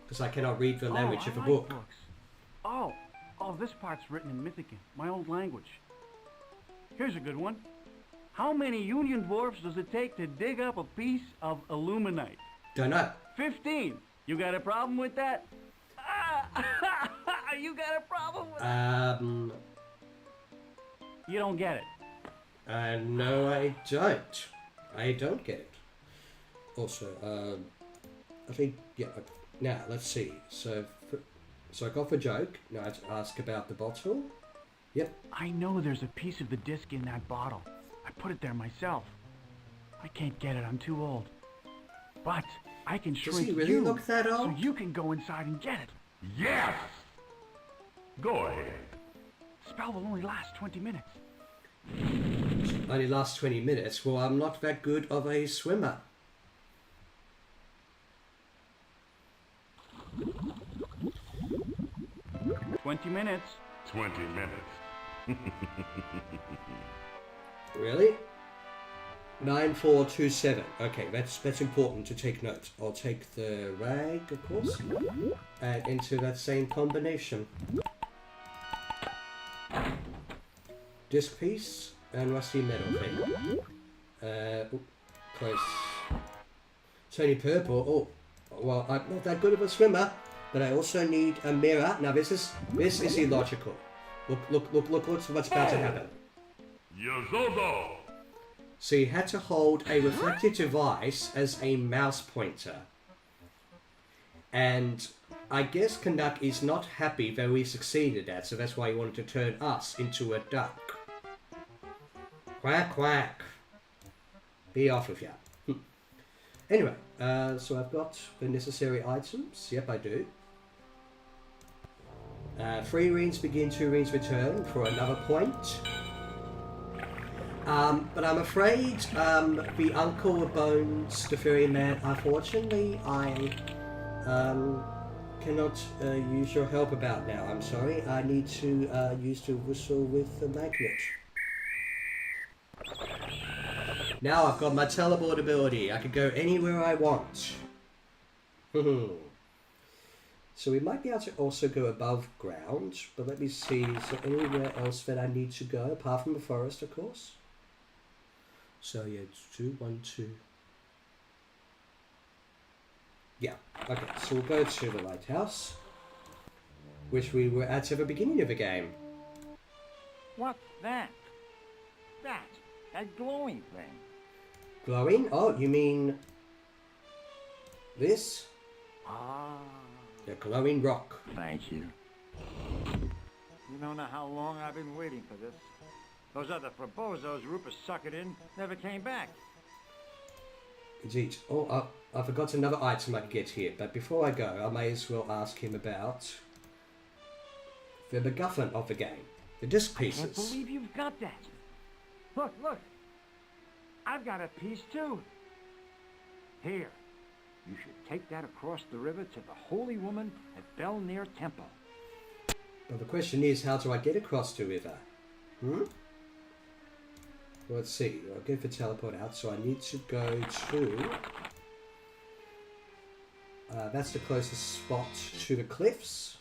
A: because I cannot read the language of a book.
M: Books. Oh, this part's written in Mythican, my old language. Here's a good one. How many Union dwarfs does it take to dig up a piece of aluminite?
A: Don't know.
M: 15. You got a problem with that? You got a problem with that? You don't get it.
A: No, I don't. I don't get it. Also, I think, yeah, now, let's see. So I got the joke. Now I have to ask about the bottle. Yep.
M: I know there's a piece of the disc in that bottle. I put it there myself. I can't get it, I'm too old. But I can shrink
A: Does he really look that old?
M: so you can go inside and get it.
B: Yes! Go ahead.
M: Spell will only last 20 minutes.
A: Only lasts 20 minutes? Well, I'm not that good of a swimmer.
M: 20 minutes.
B: 20 minutes.
A: Really? 9427. Okay, that's important to take note. I'll take the rag, of course, and into that same combination. Disc piece and rusty metal thing. Close. It's only purple. Oh, well, I'm not that good of a swimmer, but I also need a mirror. Now this is illogical. Look, what's about to happen.
B: Yozozo!
A: So you had to hold a reflective device as a mouse pointer. And I guess Canuck is not happy that we succeeded at, so that's why he wanted to turn us into a duck. Quack, quack. Be off with ya. Anyway, so I've got the necessary items. Yep, I do. 3 rings begin, 2 rings return for another point. But I'm afraid the Uncle with Bones, the ferryman, unfortunately, I cannot use your help about now. I'm sorry. I need to use the whistle with the magnet. Now I've got my teleport ability. I can go anywhere I want. So we might be able to also go above ground, but let me see. Is there anywhere else that I need to go apart from the forest, of course? So yeah, it's 2, 1, 2. Yeah. Okay. So we'll go to the lighthouse, which we were at the beginning of the game.
D: What's that? That glowing thing.
A: Glowing? Oh, you mean this?
D: Ah.
A: The glowing rock.
D: Thank you. You don't know how long I've been waiting for this. Those other proposals Rupert suckered in never came back.
A: Indeed. Oh, I forgot another item I could get here, but before I go, I may as well ask him about the MacGuffin of the game. The disc pieces.
D: I can't believe you've got that. Look. I've got a piece too. Here. You should take that across the river to the Holy Woman at Belnir Temple.
A: Well, the question is, how do I get across the river? Let's see. I'll go for teleport out, so I need to go to... that's the closest spot to the cliffs.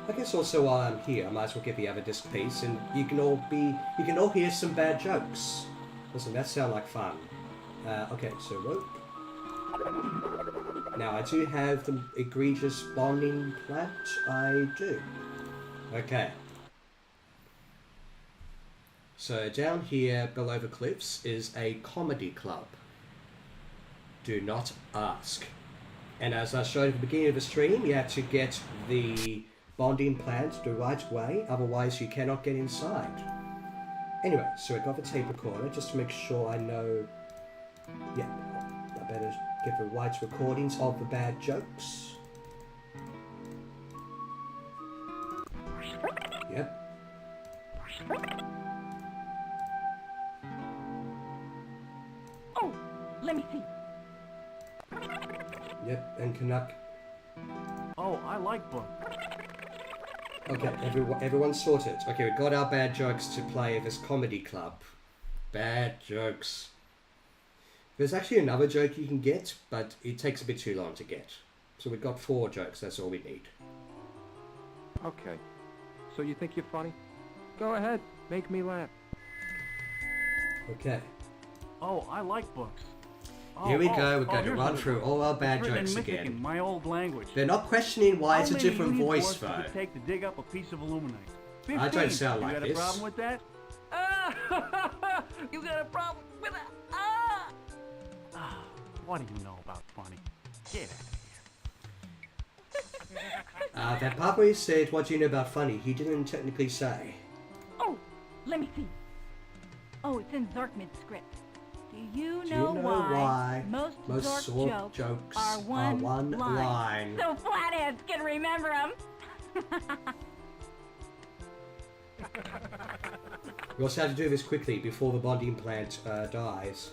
A: I guess also while I'm here, I might as well get the other disc piece, and you can all hear some bad jokes. Doesn't that sound like fun? Okay, so rope. Now I do have the egregious bonding plant. I do. Okay. So down here below the cliffs is a comedy club. Do not ask. And as I showed at the beginning of the stream, you have to get the bonding plant the right way, otherwise you cannot get inside. Anyway, so I got the tape recorder just to make sure I know. Yeah, I better get the right recordings of the bad jokes. Yep.
L: Oh, let me see.
A: Yep, and Canuck.
M: Oh, I like books.
A: Okay, everyone's sorted. Okay, we got our bad jokes to play at this comedy club. Bad jokes. There's actually another joke you can get, but it takes a bit too long to get. So we've got 4 jokes, that's all we need.
N: Okay. So you think you're funny? Go ahead, make me laugh.
A: Okay.
M: Oh, I like books.
A: Here we go, we're going to run through all our bad jokes again.
M: My old language.
A: They're not questioning why it's a different voice, though.
M: How many does it take to dig up a piece of aluminite? 15.
A: I don't sound like
M: this. You got a problem with that?
L: You got a problem with that?
M: What do you know about funny? Get out of here.
A: That part where he said, what do you know about funny, he didn't technically say.
L: Oh, let me see. Oh, it's in Zork mid-script. Do you know why most Zork jokes are one line? So flatheads can remember them.
A: We also have to do this quickly before the bonding plant dies.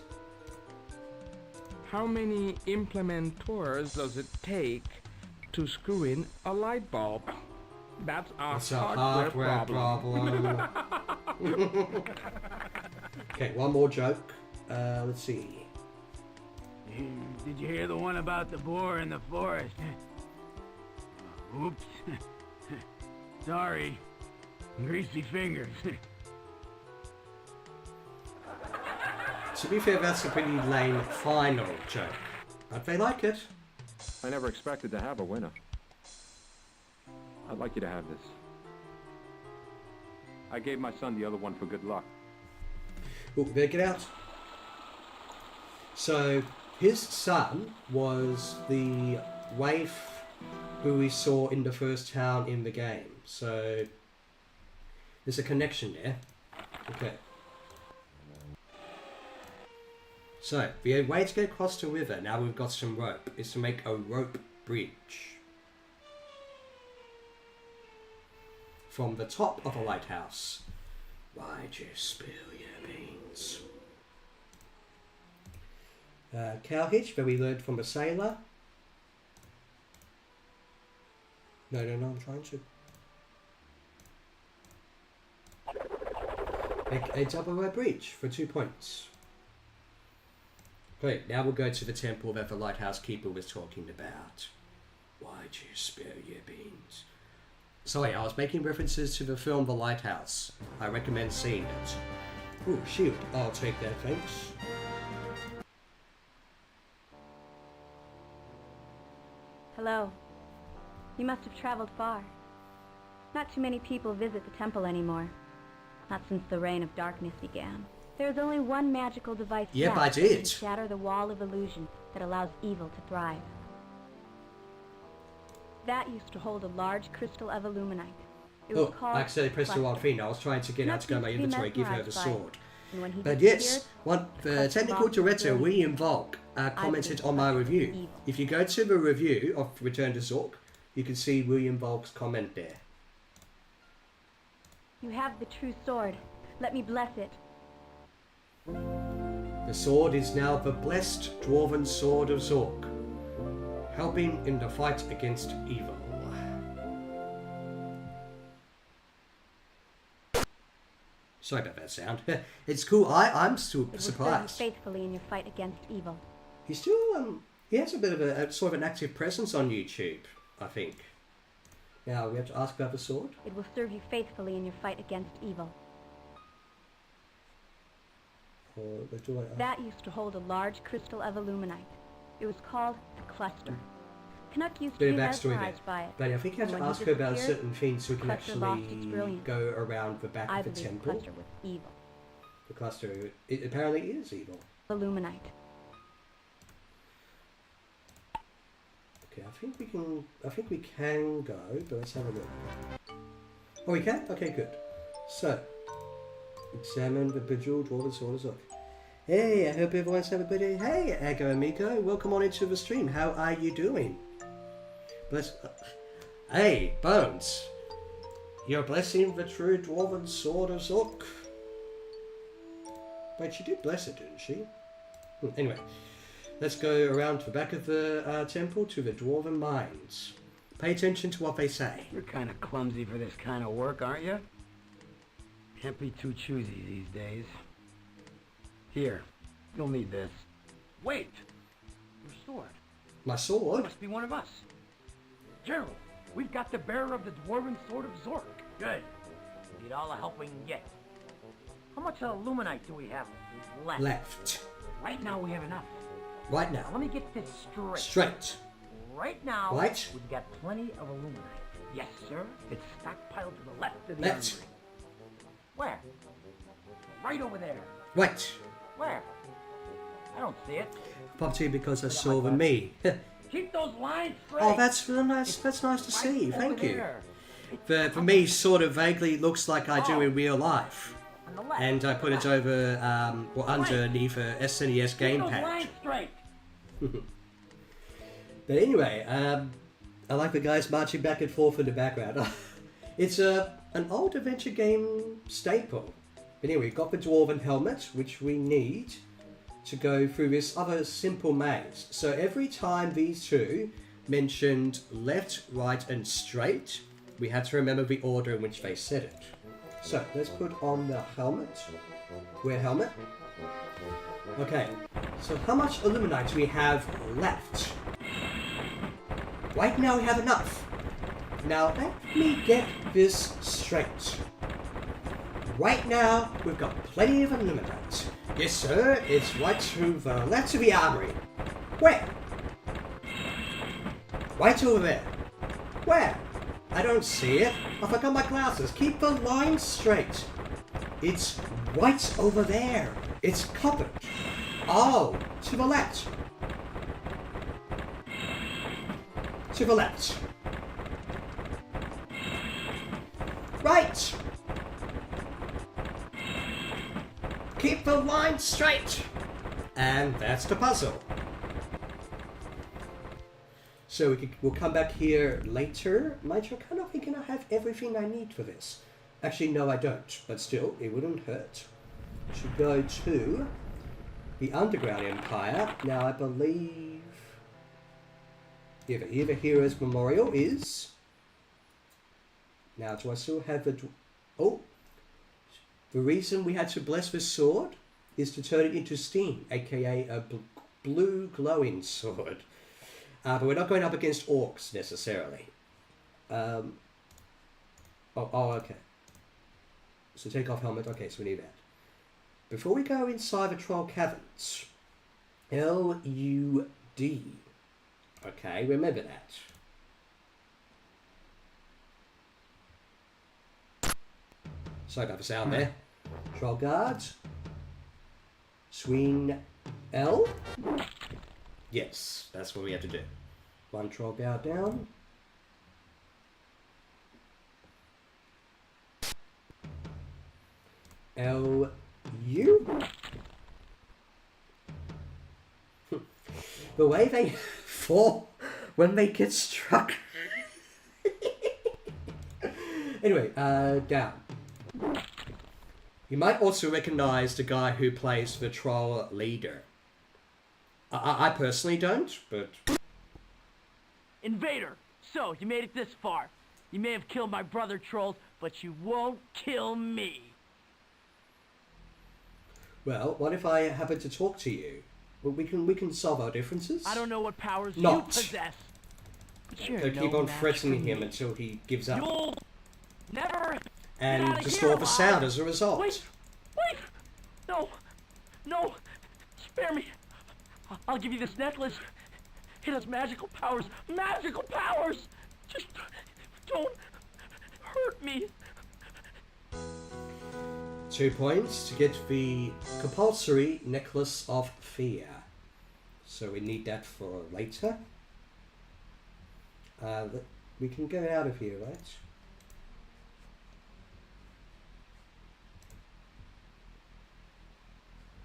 J: How many implementors does it take to screw in a light bulb? That's a hardware problem. Okay, one more joke. Let's see.
O: Did you hear the one about the boar in the forest? Oops. Sorry. Greasy fingers.
A: To be fair, that's a pretty lame final joke. But they like it.
N: I never expected to have a winner. I'd like you to have this. I gave my son the other one for good luck.
A: Oh, better get out. So, his son was the waif who we saw in the first town in the game. So, there's a connection there. Okay. So, the way to get across the river, now we've got some rope, is to make a rope bridge. From the top of a lighthouse. Why'd you spill your beans? Cow hitch, where we learned from a sailor. No, I'm trying to. Make a double rope bridge for 2 points. Great, now we'll go to the temple that the lighthouse keeper was talking about. Why'd you spill your beans? Sorry, I was making references to the film The Lighthouse. I recommend seeing it. Ooh, shield. I'll take that, thanks.
I: Hello. You must have traveled far. Not too many people visit the temple anymore. Not since the reign of darkness began. There is only one magical device
A: yep,
I: left
A: I did.
I: that can shatter the wall of illusion that allows evil to thrive. That used to hold a large crystal of illuminite. It was called
A: I accidentally pressed the wrong
I: cluster.
A: thing. I was trying to get out to go in my inventory, give her the sword. But
I: yes,
A: yes, the technical director, William Volk, commented on my review. If you go to the review of Return to Zork, you can see William Volk's comment there.
I: You have the true sword. Let me bless it.
A: The sword is now the blessed dwarven sword of Zork, helping in the fight against evil. Sorry about that sound. It's cool. I'm still surprised.
I: Faithfully in your fight against evil.
A: He's still he has a bit of a sort of an active presence on YouTube, I think. Now we have to ask about the sword.
I: It will serve you faithfully in your fight against evil. That used to hold a large crystal of illuminite. It was called the cluster. Canuck used to be mesmerized by it.
A: But I think you have to ask her about certain things so we can actually go around the back of the temple.
I: The cluster was evil.
A: The cluster, it apparently is evil.
I: Illuminite.
A: Okay, I think we can go, but let's have a look. Oh, we can? Okay, good. So, examine the bejeweled dwarven sword of Zork. Hey, I hope everyone's having a good day. Hey, Ego Amigo, welcome on into the stream. How are you doing? Hey, Bones. You're blessing the true dwarven sword of Zork. Wait, she did bless it, didn't she? Anyway, let's go around to the back of the temple to the dwarven mines. Pay attention to what they say.
O: You're kind of clumsy for this kind of work, aren't you? Can't be too choosy these days. Here, you'll need this. Wait! Your sword.
A: My sword?
O: You must be one of us. Gerald, we've got the bearer of the dwarven sword of Zork. Good. Need all the help we can get. How much illuminite do we have left? Right now we have enough.
A: Right now?
O: Let me get this straight.
A: Straight.
O: Right now,
A: right?
O: We've got plenty of illuminite. Yes, sir. It's stockpiled to the left of the
A: left.
O: armory. Where? Right over there.
A: Right.
O: Where? I don't see it.
A: Probably because I saw the me.
O: Keep those lines straight.
A: Oh, that's real nice. That's nice to see. Thank you. For me, sort of vaguely looks like I do in real life. And I put it over, or underneath a SNES gamepad. But anyway, I like the guys marching back and forth in the background. It's an old adventure game staple. But anyway, we've got the dwarven helmet, which we need to go through this other simple maze. So every time these two mentioned left, right, and straight, we had to remember the order in which they said it. So let's put on the helmet. Wear helmet. Okay, so how much illuminite do we have left? Right now we have enough. Now let me get this straight. Right now we've got plenty of illuminite. Yes sir, it's right to the left of the armory. Where? Right over there. Where? I don't see it. I forgot my glasses. Keep the line straight. It's right over there. It's covered. Oh, to the left. To the left. Right. Keep the line straight. And that's the puzzle. So we'll come back here later. Mind you, I'm kind of thinking I have everything I need for this. Actually, no, I don't. But still, it wouldn't hurt to go to the Underground Empire. Now, I believe... here the Hero's Memorial is... Now, do I still have the... Oh! The reason we had to bless this sword is to turn it into steam, aka a blue glowing sword. But we're not going up against orcs, necessarily. Oh, okay. So take off helmet. Okay, so we need that. Before we go inside the Troll Caverns, L-U-D. Okay, remember that. Sorry about the sound there. Troll Guards. Swing L. Yes, that's what we have to do. One Troll Guard down. L-U. The way they fall when they get struck. Anyway, down. You might also recognize the guy who plays the troll leader. I personally don't, but...
H: Invader! So, you made it this far. You may have killed my brother trolls, but you won't kill me.
A: Well, what if I happen to talk to you? Well, we can solve our differences.
H: I don't know what powers you possess.
A: They'll keep on threatening him until he gives up.
H: You'll never
A: and distort the sound as a result.
H: Wait! No! No! Spare me! I'll give you this necklace. It has magical powers. Magical powers! Just don't hurt me.
A: 2 points to get the compulsory Necklace of Fear. So we need that for later. We can get out of here, right?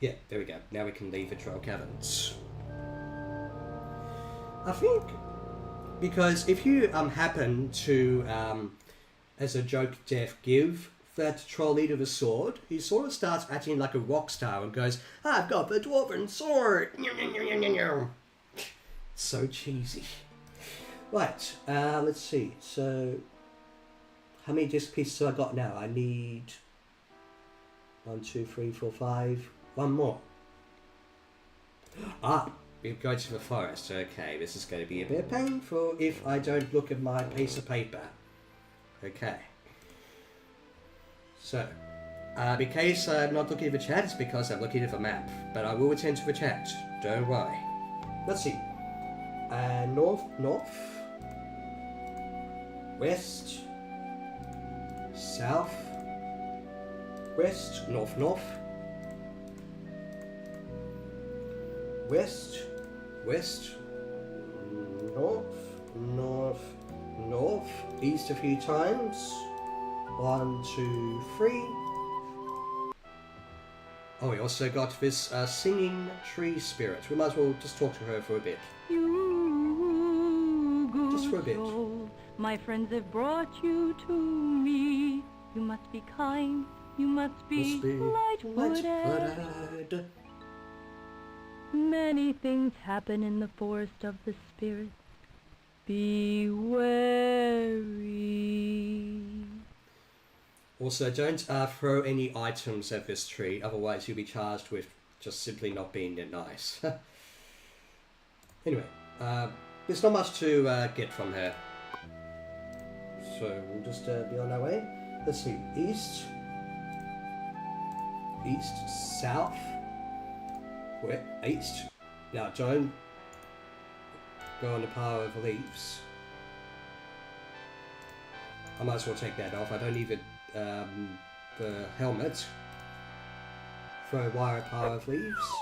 A: Yeah, there we go. Now we can leave the Troll Caverns. I think because if you happen to, as a joke, Jeff, give that troll leader the sword, he sort of starts acting like a rock star and goes, "I've got the dwarven sword!" So cheesy. Right, let's see. So, how many disc pieces have I got now? I need 1, 2, 3, 4, 5. One more. We're going to the forest. Okay, this is going to be a bit painful if I don't look at my piece of paper. Okay. So, in case I'm not looking at the chat, it's because I'm looking at the map. But I will attend to the chat. Don't worry. Let's see. North, west, south, west, north, west, north, east a few times. 1, 2, 3. Oh, we also got this singing tree spirit. We might as well just talk to her for a bit. Just for a bit.
L: Soul, my friends have brought you to me. You must be kind. You must be light-footed. Many things happen in the forest of the spirit. Be wary.
A: Also, don't throw any items at this tree, otherwise you'll be charged with just simply not being nice. Anyway, there's not much to get from her. So we'll just be on our way. Let's see, east, south, east. Now don't go on the pile of leaves. I might as well take that off. I don't need the helmet. Throw a wire pile of leaves.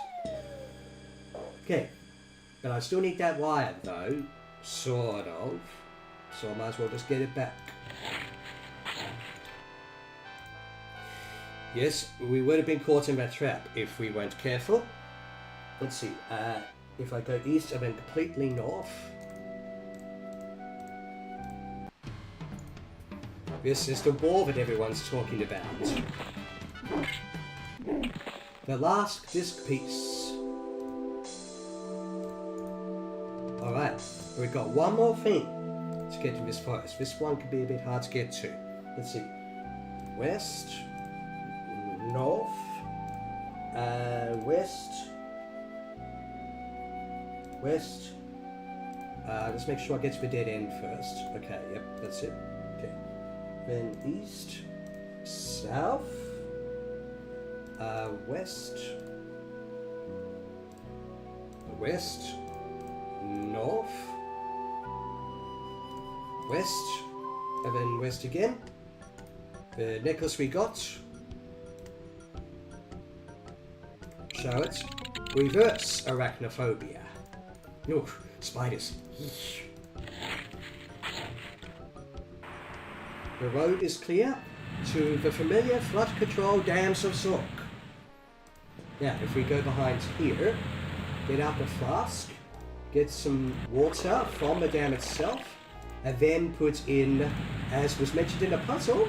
A: Okay. But I still need that wire though. Sort of. So I might as well just get it back. Yes, we would have been caught in that trap if we weren't careful. Let's see. If I go east and then completely north. This is the wall that everyone's talking about. The last disc piece. Alright, we've got one more thing to get to this forest. This one could be a bit hard to get to. Let's see. West. North. West. West. Let's make sure I get to the dead end first. Okay, yep, that's it. Okay. Then east, south, west, west, north, west, and then west again. The necklace we got. Show it. Reverse arachnophobia. Look, spiders. The road is clear to the familiar flood control dams of Zork. Now, if we go behind here, get out the flask, get some water from the dam itself, and then put in, as was mentioned in the puzzle,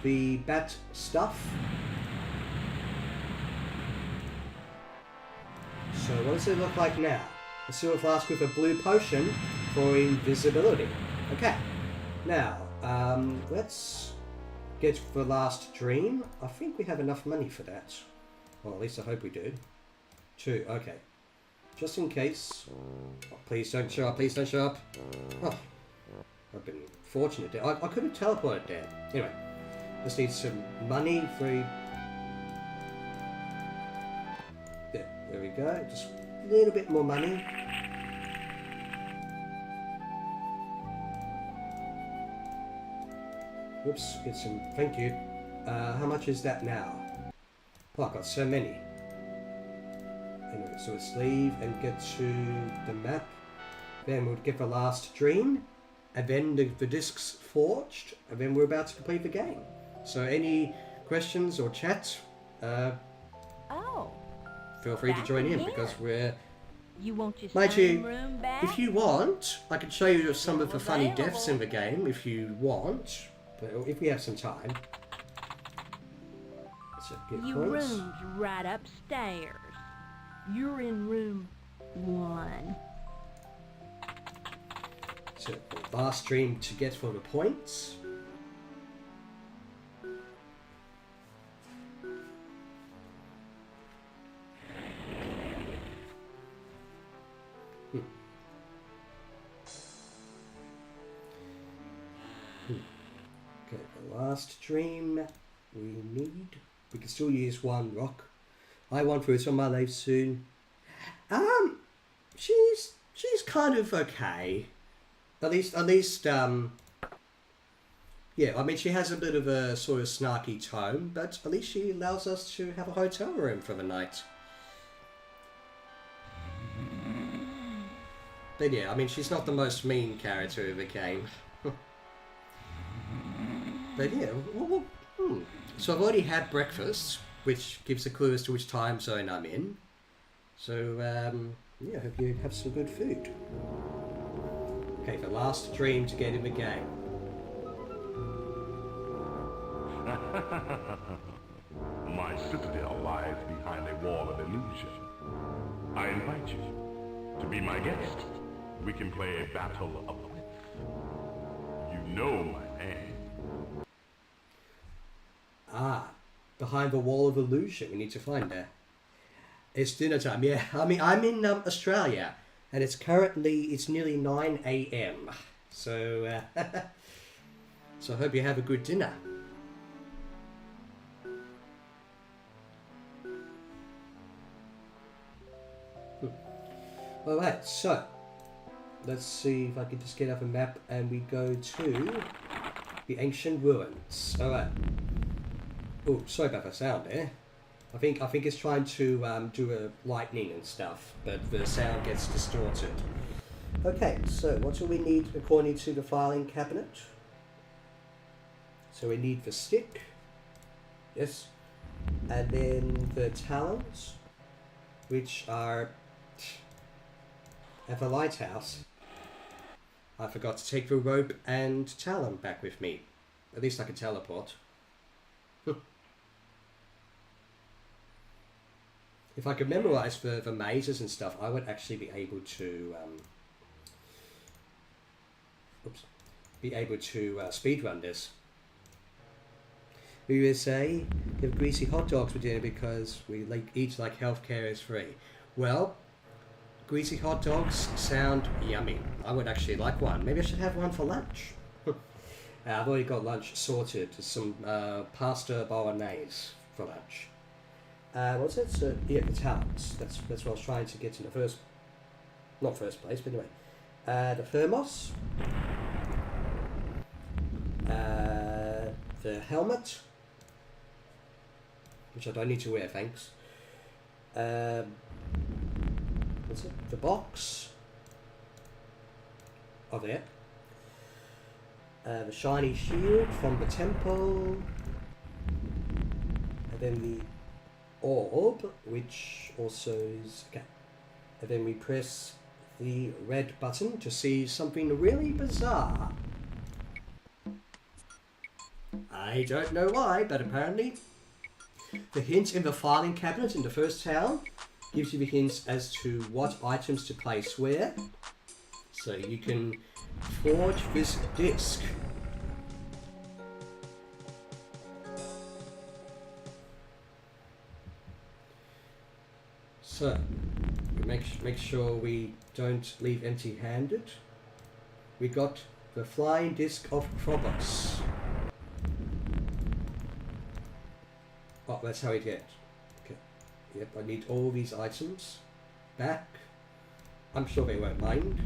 A: the bat stuff. So what does it look like now? A silver flask with a blue potion for invisibility. Okay, now, let's get the last dream. I think we have enough money for that. Well, at least I hope we do. 2, okay. Just in case. Oh, please don't show up, please don't show up. Oh, I've been fortunate. I could have teleported there. Anyway, just need some money for... There we go. Just a little bit more money. Whoops, get some, thank you. How much is that now? Oh, I've got so many. Anyway, so let's leave and get to the map. Then we'll get the last dream. And then the discs forged. And then we're about to complete the game. So any questions or chat, feel free to join in because we're...
L: You want your
A: Mind you,
L: room back?
A: if you want, I can show you some of the funny deaths in the game if you want. If we have some time. So
L: Your room's right upstairs. You're in room 1.
A: So last stream to get for the points. Okay, the last dream we need. We can still use 1 rock. I want for it on my life soon. She's kind of okay. At least, yeah, I mean, she has a bit of a sort of snarky tone, but at least she allows us to have a hotel room for the night. But yeah, I mean, she's not the most mean character in the game. But yeah, so I've already had breakfast, which gives a clue as to which time zone I'm in. So, yeah, hope you have some good food. Okay, the last dream to get in the game.
B: My citadel lies behind a wall of illusion. I invite you to be my guest. We can play a battle of wits. You know my name.
A: Ah, behind the wall of illusion. We need to find her. It's dinner time, yeah. I mean, I'm in Australia, and it's nearly 9 a.m. So, so I hope you have a good dinner. Alright, so, let's see if I can just get up a map and we go to the ancient ruins. Alright. Oh, sorry about the sound there. I think it's trying to do a lightning and stuff, but the sound gets distorted. Okay, so what do we need according to the filing cabinet? So we need the stick. Yes. And then the talons, which are at the lighthouse. I forgot to take the rope and talon back with me. At least I can teleport. If I could memorize the mazes and stuff, I would actually be able to speedrun this. We would say give greasy hot dogs for dinner because we eat like healthcare is free. Well, greasy hot dogs sound yummy. I would actually like one. Maybe I should have one for lunch. I've already got lunch sorted. Some pasta bolognese for lunch. What's it? So, yeah, the talents. That's what I was trying to get in the not first place, but anyway. The thermos. The helmet, which I don't need to wear, thanks. What's it? The box. Oh, there. The shiny shield from the temple. And then the orb, which also is... Okay. And then we press the red button to see something really bizarre. I don't know why, but apparently the hint in the filing cabinet in the first town gives you the hints as to what items to place where. So you can forge this disc. So, make sure we don't leave empty-handed. We got the flying disc of Phobos. Oh, that's how we get. Okay. Yep, I need all these items back. I'm sure they won't mind.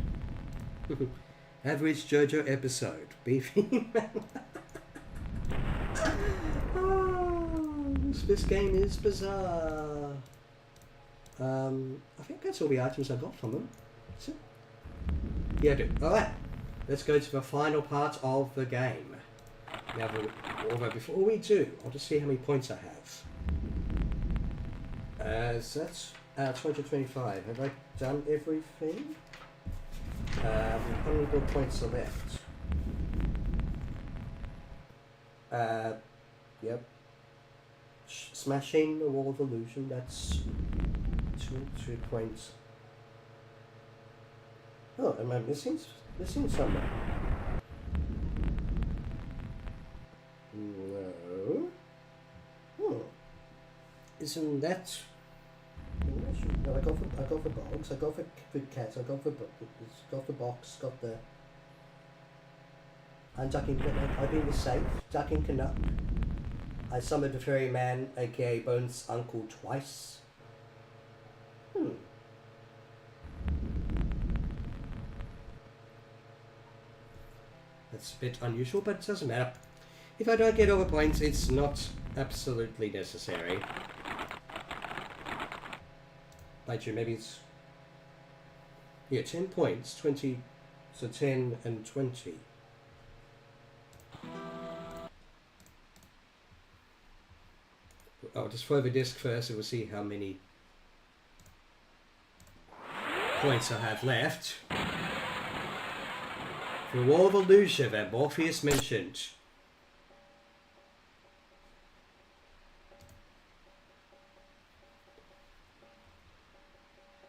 A: Average JoJo episode. Beefy man. Oh, this game is bizarre. I think that's all the items I got from them. That's it. Yeah, I do. Alright, let's go to the final part of the game. Now, although before we do, I'll just see how many points I have. So that's 225. Have I done everything? How many more points are left? Yep. Smashing the wall of illusion, that's 2 points. Oh, am I missing somewhere? No. Hmm. Isn't that... No, I go for dogs, I go for cats, I go for box, got the... I'm ducking, I've been safe, ducking Canuck. I summoned the ferryman, aka Bones' uncle, twice. That's a bit unusual, but it doesn't matter. If I don't get over points, it's not absolutely necessary. Like maybe it's... Yeah, 10 points, 20... So 10 and 20. I'll just throw the disc first and we'll see how many points I have left. The Wall of Illusion that Morpheus mentioned.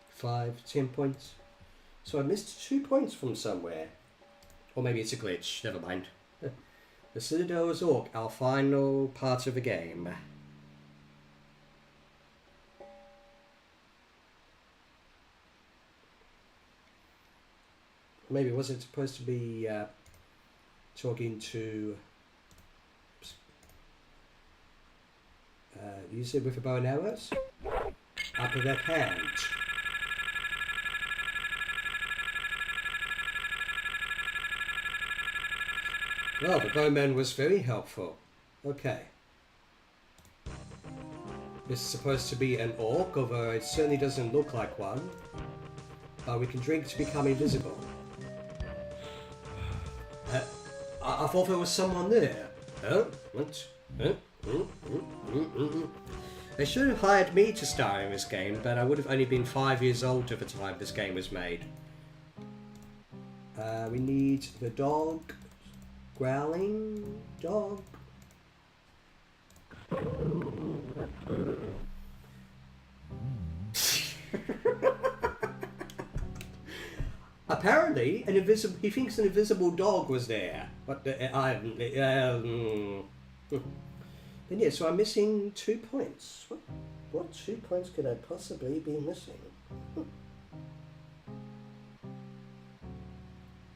A: Five, 10 points. So I missed 2 points from somewhere. Or maybe it's a glitch, never mind. The Citadel of Zork, our final part of the game. Maybe was it supposed to be talking to use it with a bow and arrows? Upper left hand. Well, the bowman was very helpful. Okay. This is supposed to be an orc, although it certainly doesn't look like one. But we can drink to become invisible. I thought there was someone there. Oh, what? They should have hired me to star in this game, but I would have only been 5 years old at the time this game was made. We need the dog. Growling dog. Apparently, he thinks an invisible dog was there. But then yeah, so I'm missing 2 points. What 2 points could I possibly be missing?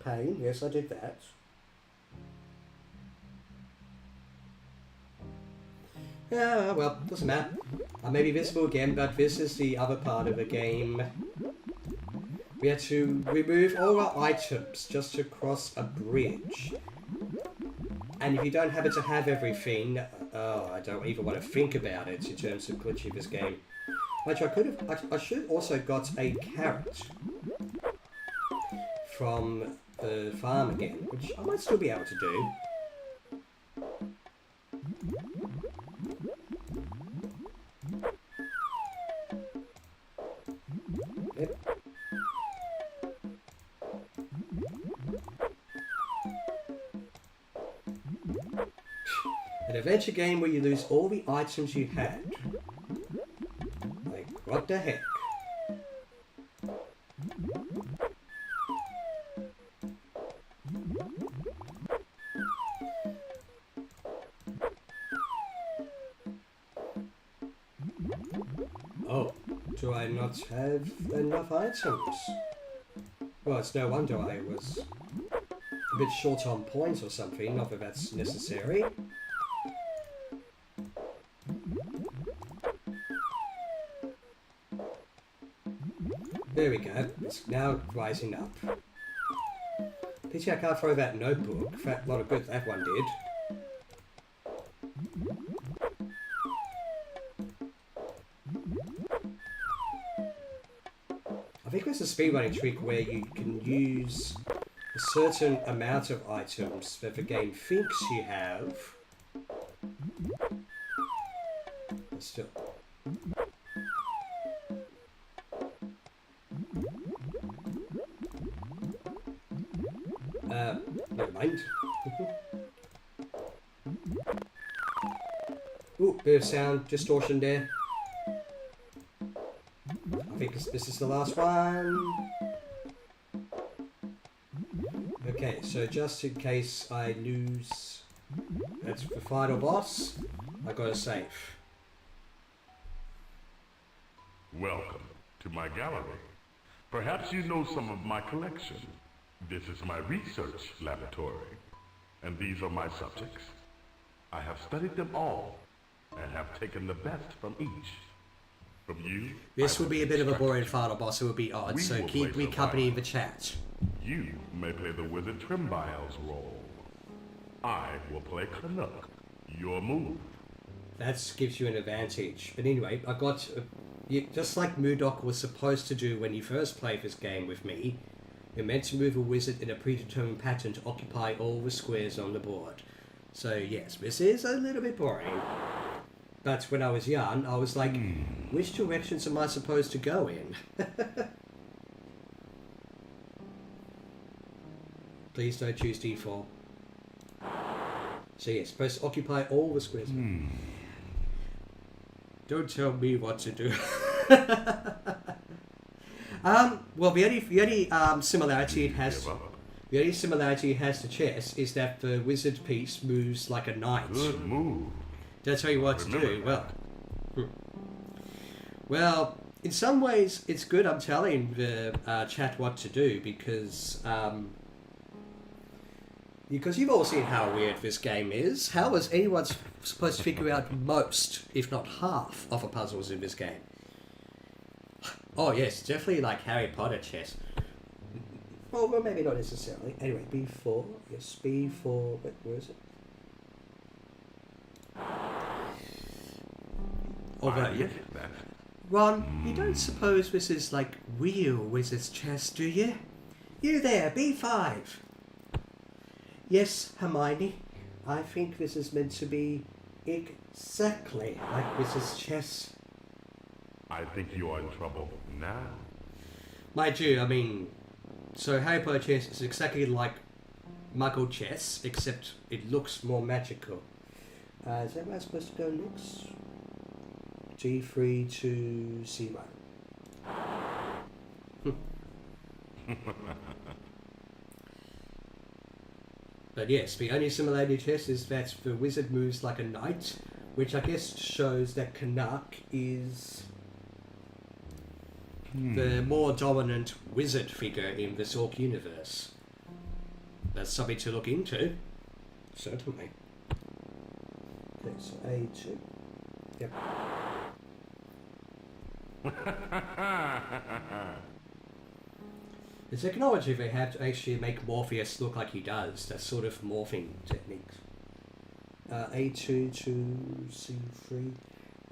A: Pain, yes, I did that. Yeah, well, doesn't matter. I may be visible again, but this is the other part of the game. We had to remove all our items just to cross a bridge. And if you don't happen to have everything, I don't even want to think about it in terms of glitching this game. Which I should also got a carrot from the farm again, which I might still be able to do. Yep. An adventure game where you lose all the items you had. Like, what the heck? Oh, do I not have enough items? Well, it's no wonder I was a bit short on points or something, not that that's necessary. There we go, it's now rising up. Pity I can't throw that notebook. A lot of good that one did. I think there's a speedrunning trick where you can use a certain amount of items that the game thinks you have. But still. Never mind. Ooh, bit of sound distortion there. I think this is the last one. Okay, so just in case I lose, that's the final boss. I got a save.
B: Welcome to my gallery. Perhaps you know some of my collection. This is my research laboratory, and these are my subjects. I have studied them all, and have taken the best from each. From you...
A: This will be a bit of a boring final boss, it will be odd, so keep me company in the chat.
B: You may play the Wizard Trimbile's role. I will play Canuck, your move.
A: That gives you an advantage. But anyway, I got... just like Murdoch was supposed to do when he first played this game with me, you're meant to move a wizard in a predetermined pattern to occupy all the squares on the board. So yes, this is a little bit boring. But when I was young, I was like, which directions am I supposed to go in? Please don't choose D4. So yes, supposed to occupy all the squares. Don't tell me what to do. Well, the only similarity it has, the only similarity it has to chess is that the wizard piece moves like a knight.
B: Good move.
A: Did I tell you what to do? Well, in some ways it's good I'm telling the chat what to do because you've all seen how weird this game is. How is anyone supposed to figure out most, if not half, of the puzzles in this game? Oh yes, definitely like Harry Potter chess. Well, maybe not necessarily. Anyway, B4. Yes, B4. Wait, where is it? Over here. Ron, you don't suppose this is like real wizard's chess, do you? You there, B5. Yes, Hermione. I think this is meant to be exactly like wizard's chess.
B: I think you are in trouble now.
A: Mind you, I mean, so Harry Potter chess is exactly like Muggle chess, except it looks more magical. Is that where I'm supposed to go next? G3 to C1. But yes, the only similarity test is that the wizard moves like a knight, which I guess shows that Canuck is the more dominant wizard figure in the Zork universe. That's something to look into. Certainly. Okay, so A2. Yep. The technology they have to actually make Morpheus look like he does, that sort of morphing techniques. A2 to C3.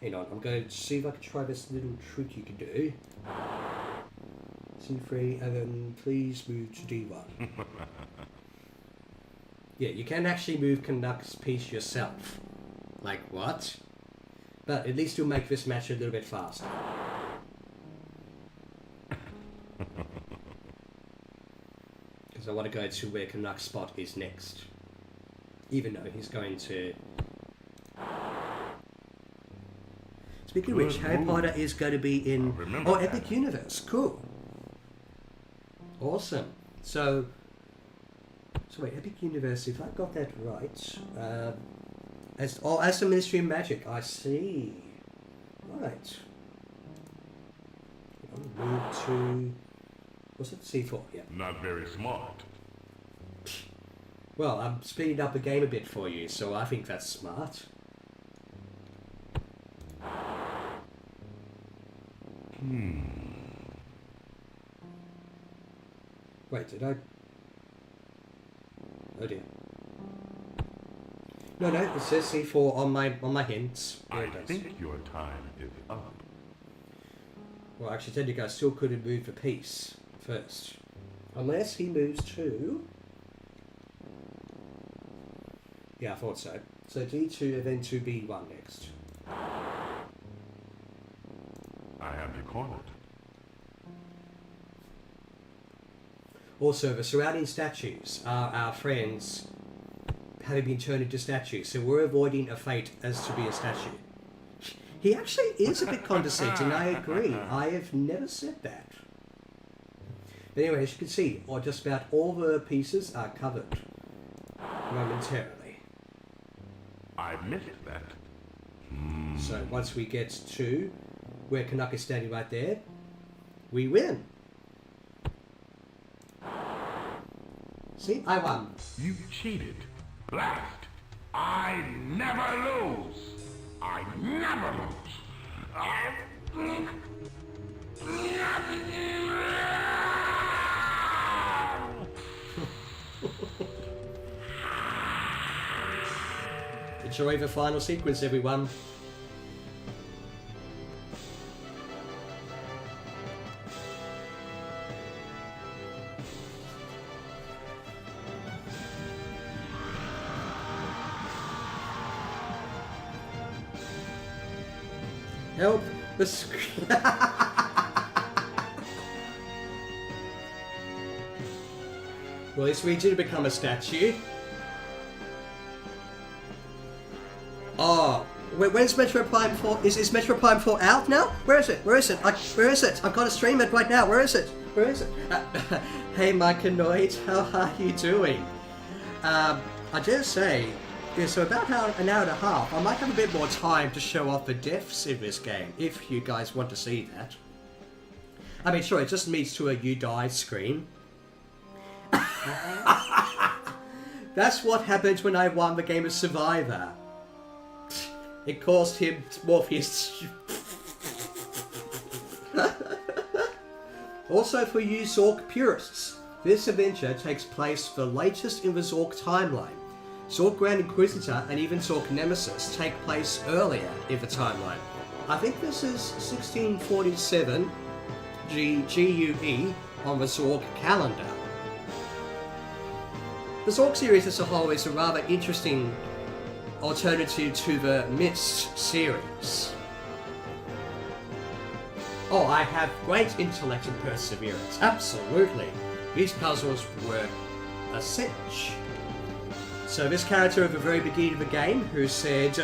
A: Hang on, I'm going to see if I can try this little trick you can do. C3, and then please move to D1. Yeah, you can actually move Canuck's piece yourself. Like what? But at least you'll make this match a little bit faster. Because I want to go to where Canuck's spot is next. Even though he's going to... Speaking of which, Harry Potter is going to be in... Oh, Epic Universe. Cool. Awesome. So wait, Epic Universe, if I got that right... as the Ministry of Magic, I see. Right. I'll move to... Was it C4? Yeah.
B: Not very smart.
A: Well, I'm speeding up the game a bit for you, so I think that's smart. Wait, did I... Oh dear. No, it says C4 on my hints. Yeah,
B: I think your time is up.
A: Well, actually, technically, I still could have moved the piece first. Unless he moves to... Yeah, I thought so. So D2 and then to B1 next.
B: I have you cornered.
A: Also, the surrounding statues are our friends having been turned into statues, so we're avoiding a fate as to be a statue. He actually is a bit condescending, I agree. I have never said that. But anyway, as you can see, just about all the pieces are covered momentarily.
B: I missed that.
A: So once we get to where Canuck is standing right there, we win. See, I won.
B: You cheated. Blast. I never lose. I never lose.
A: Enjoy the final sequence, everyone. Help the screen. Well, this we did become a statue. Oh, where's Metro Prime 4? Is Metro Prime 4 out now? Where is it? Where is it? Where is it? I've got to stream it right now. Where is it? Where is it? Hey, Micanoid, how are you doing? I just say, yeah, so about an hour and a half, I might have a bit more time to show off the deaths in this game, if you guys want to see that. I mean, sure, it just leads to a you die screen. That's what happened when I won the game of Survivor. It caused him Morpheus. Also for you Zork purists, This adventure takes place the latest in the Zork timeline. Zork Grand Inquisitor and even Zork Nemesis take place earlier in the timeline. I think this is 1647 GUE on the Zork calendar. The Zork series as a whole is a rather interesting alternative to the Myst series. Oh, I have great intellect and perseverance, absolutely. These puzzles were a cinch. So this character at the very beginning of the game who said,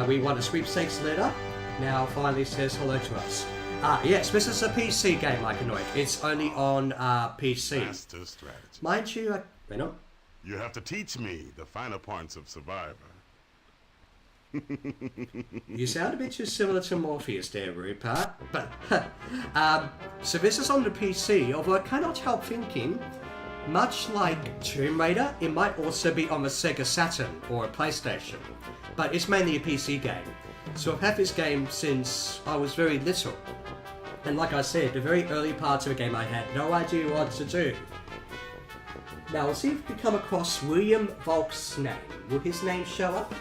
A: we want a sweepstakes letter, now finally says hello to us. Yes, this is a PC game, like Anoid. It's only on PC.
P: Master strategy.
A: Mind you, Venom?
P: You have to teach me the finer parts of Survivor.
A: You sound a bit too similar to Morpheus there, Rupert. But, so this is on the PC, although I cannot help thinking, much like Tomb Raider, it might also be on the Sega Saturn or a PlayStation. But it's mainly a PC game. So I've had this game since I was very little. And like I said, the very early parts of the game I had no idea what to do. Now we'll see if we come across William Volk's name. Will his name show up?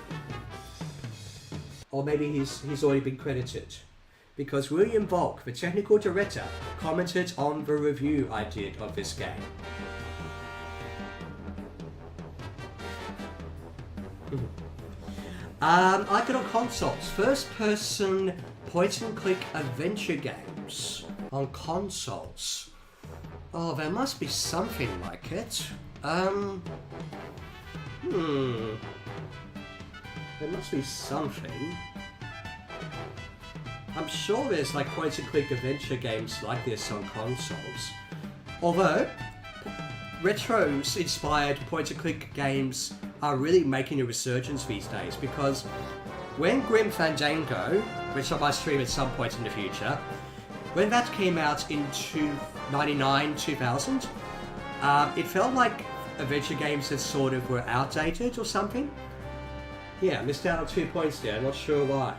A: Or maybe he's already been credited. Because William Volk, the technical director, commented on the review I did of this game. I got on consoles. First person point and click adventure games on consoles. Oh, there must be something like it. There must be something. I'm sure there's like point and click adventure games like this on consoles. Although, retros inspired point and click games are really making a resurgence these days, because when Grim Fandango, which I might stream at some point in the future, when that came out in 99, 2000, it felt like adventure games that sort of were outdated or something. Yeah, missed out on 2 points there, I'm not sure why.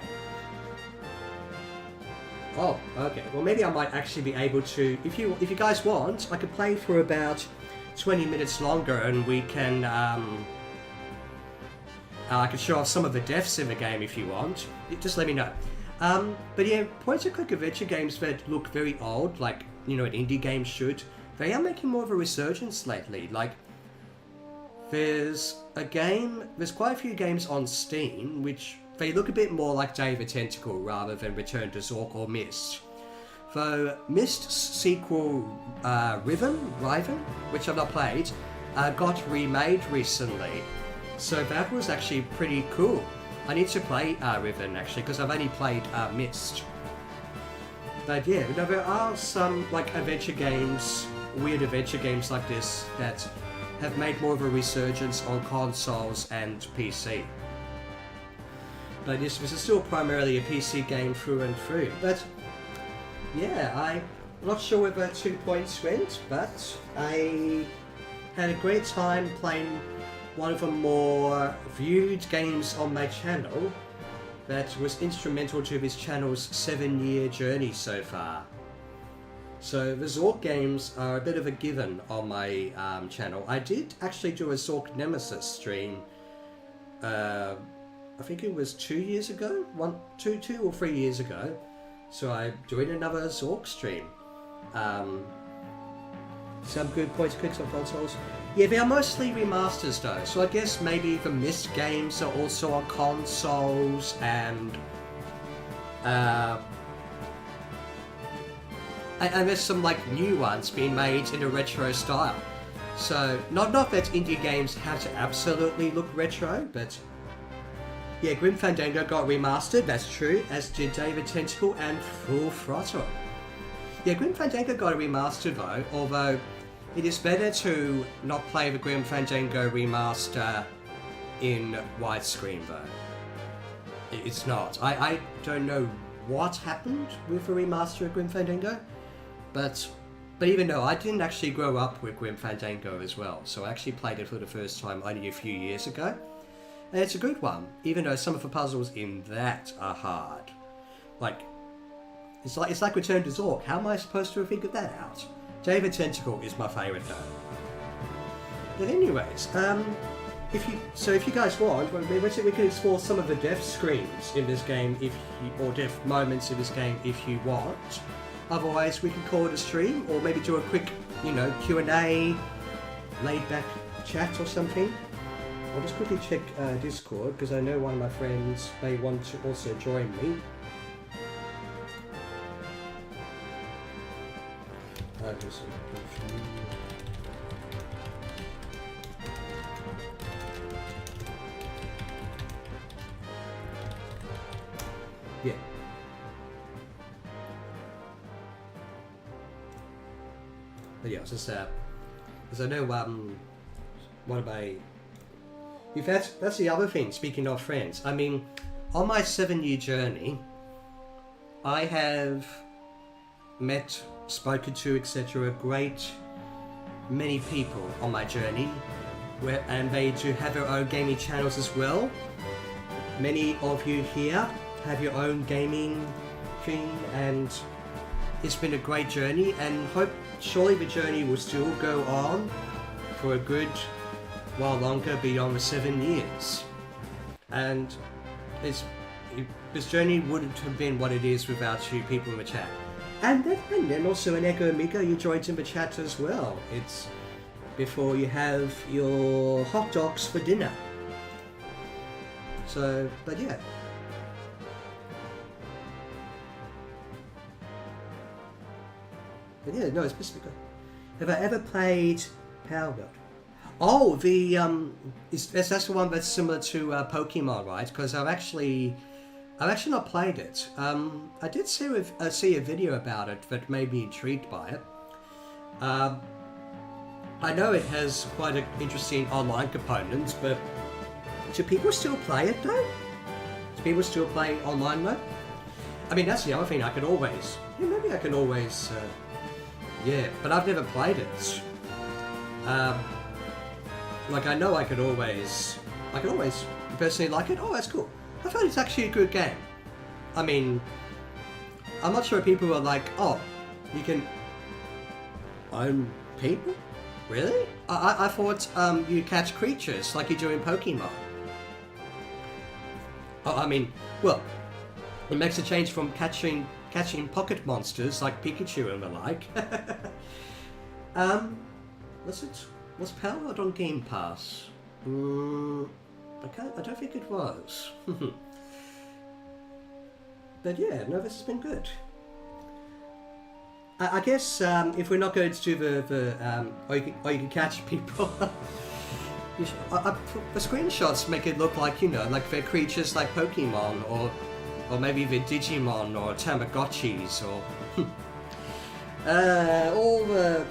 A: Oh, okay, well maybe I might actually be able to, if you guys want, I could play for about 20 minutes longer and we can, I can show off some of the deaths in the game if you want. Just let me know. But yeah, point-and-click adventure games that look very old, like, you know, an indie game should, they are making more of a resurgence lately. Like, there's quite a few games on Steam which they look a bit more like Day of the Tentacle rather than Return to Zork or Myst. Though Myst's sequel, Riven, which I've not played, got remade recently. So that was actually pretty cool. I need to play Riven actually, because I've only played Myst. But yeah, you know, there are some like adventure games, weird adventure games like this that have made more of a resurgence on consoles and PC. But this is still primarily a PC game through and through. But yeah, I'm not sure where the 2 points went, but I had a great time playing one of the more viewed games on my channel that was instrumental to this channel's 7-year journey so far. So the Zork games are a bit of a given on my channel. I did actually do a Zork Nemesis stream, I think it was 2 years ago? 2 or 3 years ago. So I'm doing another Zork stream. Some good point clicks on consoles. Yeah, they are mostly remasters though, so I guess maybe the Myst games are also on consoles, and there's some like new ones being made in a retro style. So not that indie games have to absolutely look retro, but yeah, Grim Fandango got remastered, that's true, as did Day of the Tentacle and Full Throttle. Yeah, Grim Fandango got a remaster though, although it is better to not play the Grim Fandango remaster in widescreen though. It's not. I don't know what happened with the remaster of Grim Fandango, but even though I didn't actually grow up with Grim Fandango as well, so I actually played it for the first time only a few years ago, and it's a good one, even though some of the puzzles in that are hard. Like, it's like Return to Zork. How am I supposed to have figured that out? David Tentacle is my favourite though. But anyways, if you guys want, we can explore some of the death screens in this game or death moments in this game if you want. Otherwise, we can call it a stream, or maybe do a quick, Q&A, laid back chat or something. I'll just quickly check Discord because I know one of my friends may want to also join me. Yeah. But yeah, it's just because I know one of my. In fact, that's the other thing. Speaking of friends, I mean, on my 7-year journey, I have met, spoken to, etc., a great many people on my journey, and they do have their own gaming channels as well. Many of you here have your own gaming thing, and it's been a great journey, and surely the journey will still go on for a good while longer beyond the 7 years. And this journey wouldn't have been what it is without you people in the chat. And then also an Ego Amigo, you joined in the chat as well. It's before you have your hot dogs for dinner. So, but yeah. But yeah, no, it's supposed to be good. Have I ever played Power World? Oh, that's the one that's similar to Pokemon, right? Because I've actually not played it. I did see a video about it that made me intrigued by it. I know it has quite an interesting online component, but do people still play it though? Do people still play online mode? I mean, that's the other thing. I could always, maybe I can always, yeah, but I've never played it. Like I know I could always personally like it. Oh, that's cool. I thought it's actually a good game. I mean, I'm not sure people are like, oh, you can own people? Really? I thought you catch creatures like you do in Pokemon. Oh, I mean, well, it makes a change from catching pocket monsters like Pikachu and the like. Was Power World on Game Pass? I don't think it was. But yeah, no, this has been good. I guess if we're not going to do or you can catch people, the screenshots make it look like like they're creatures like Pokemon or maybe the Digimon or Tamagotchis or all the.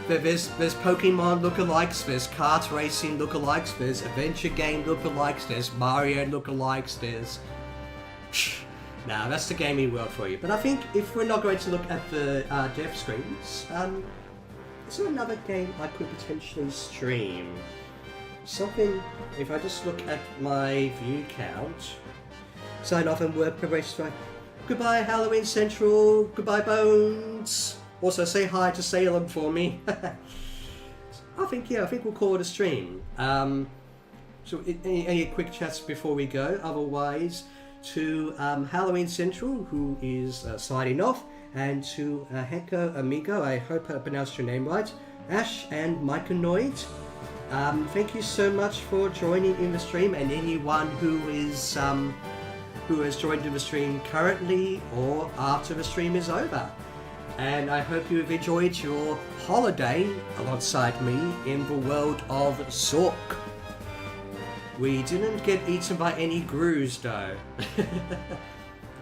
A: There's Pokemon lookalikes, there's kart racing lookalikes, there's adventure game lookalikes, there's Mario lookalikes, there's. Nah, that's the gaming world for you. But I think if we're not going to look at the dev screens, is there another game I could potentially stream? Something, if I just look at my view count, sign off and work progress. Goodbye Halloween Central, goodbye Bones. Also say hi to Salem for me. I think we'll call it a stream. So any quick chats before we go? Otherwise, to Halloween Central, who is signing off, and to Heko Amigo, I hope I pronounced your name right, Ash and Myconoid. Thank you so much for joining in the stream, and anyone who has joined in the stream currently or after the stream is over. And I hope you have enjoyed your holiday alongside me in the world of Zork. We didn't get eaten by any grus though.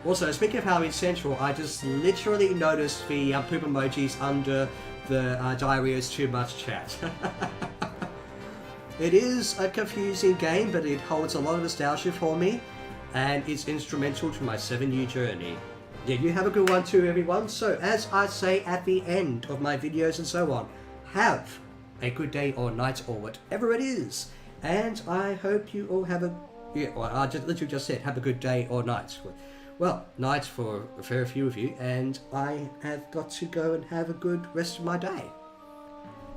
A: Also, speaking of Halloween Central, I just literally noticed the poop emojis under the Diarrhea is Too Much chat. It is a confusing game, but it holds a lot of nostalgia for me, and it's instrumental to my 7-year journey. Yeah, you have a good one too, everyone. So, as I say at the end of my videos and so on, have a good day or night or whatever it is. And I hope you all have a... Yeah, well, I literally just said have a good day or night. Well, night for a fair few of you, and I have got to go and have a good rest of my day.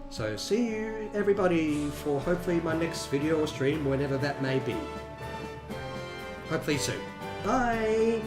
A: So see you everybody for hopefully my next video or stream, whenever that may be. Hopefully soon. Bye!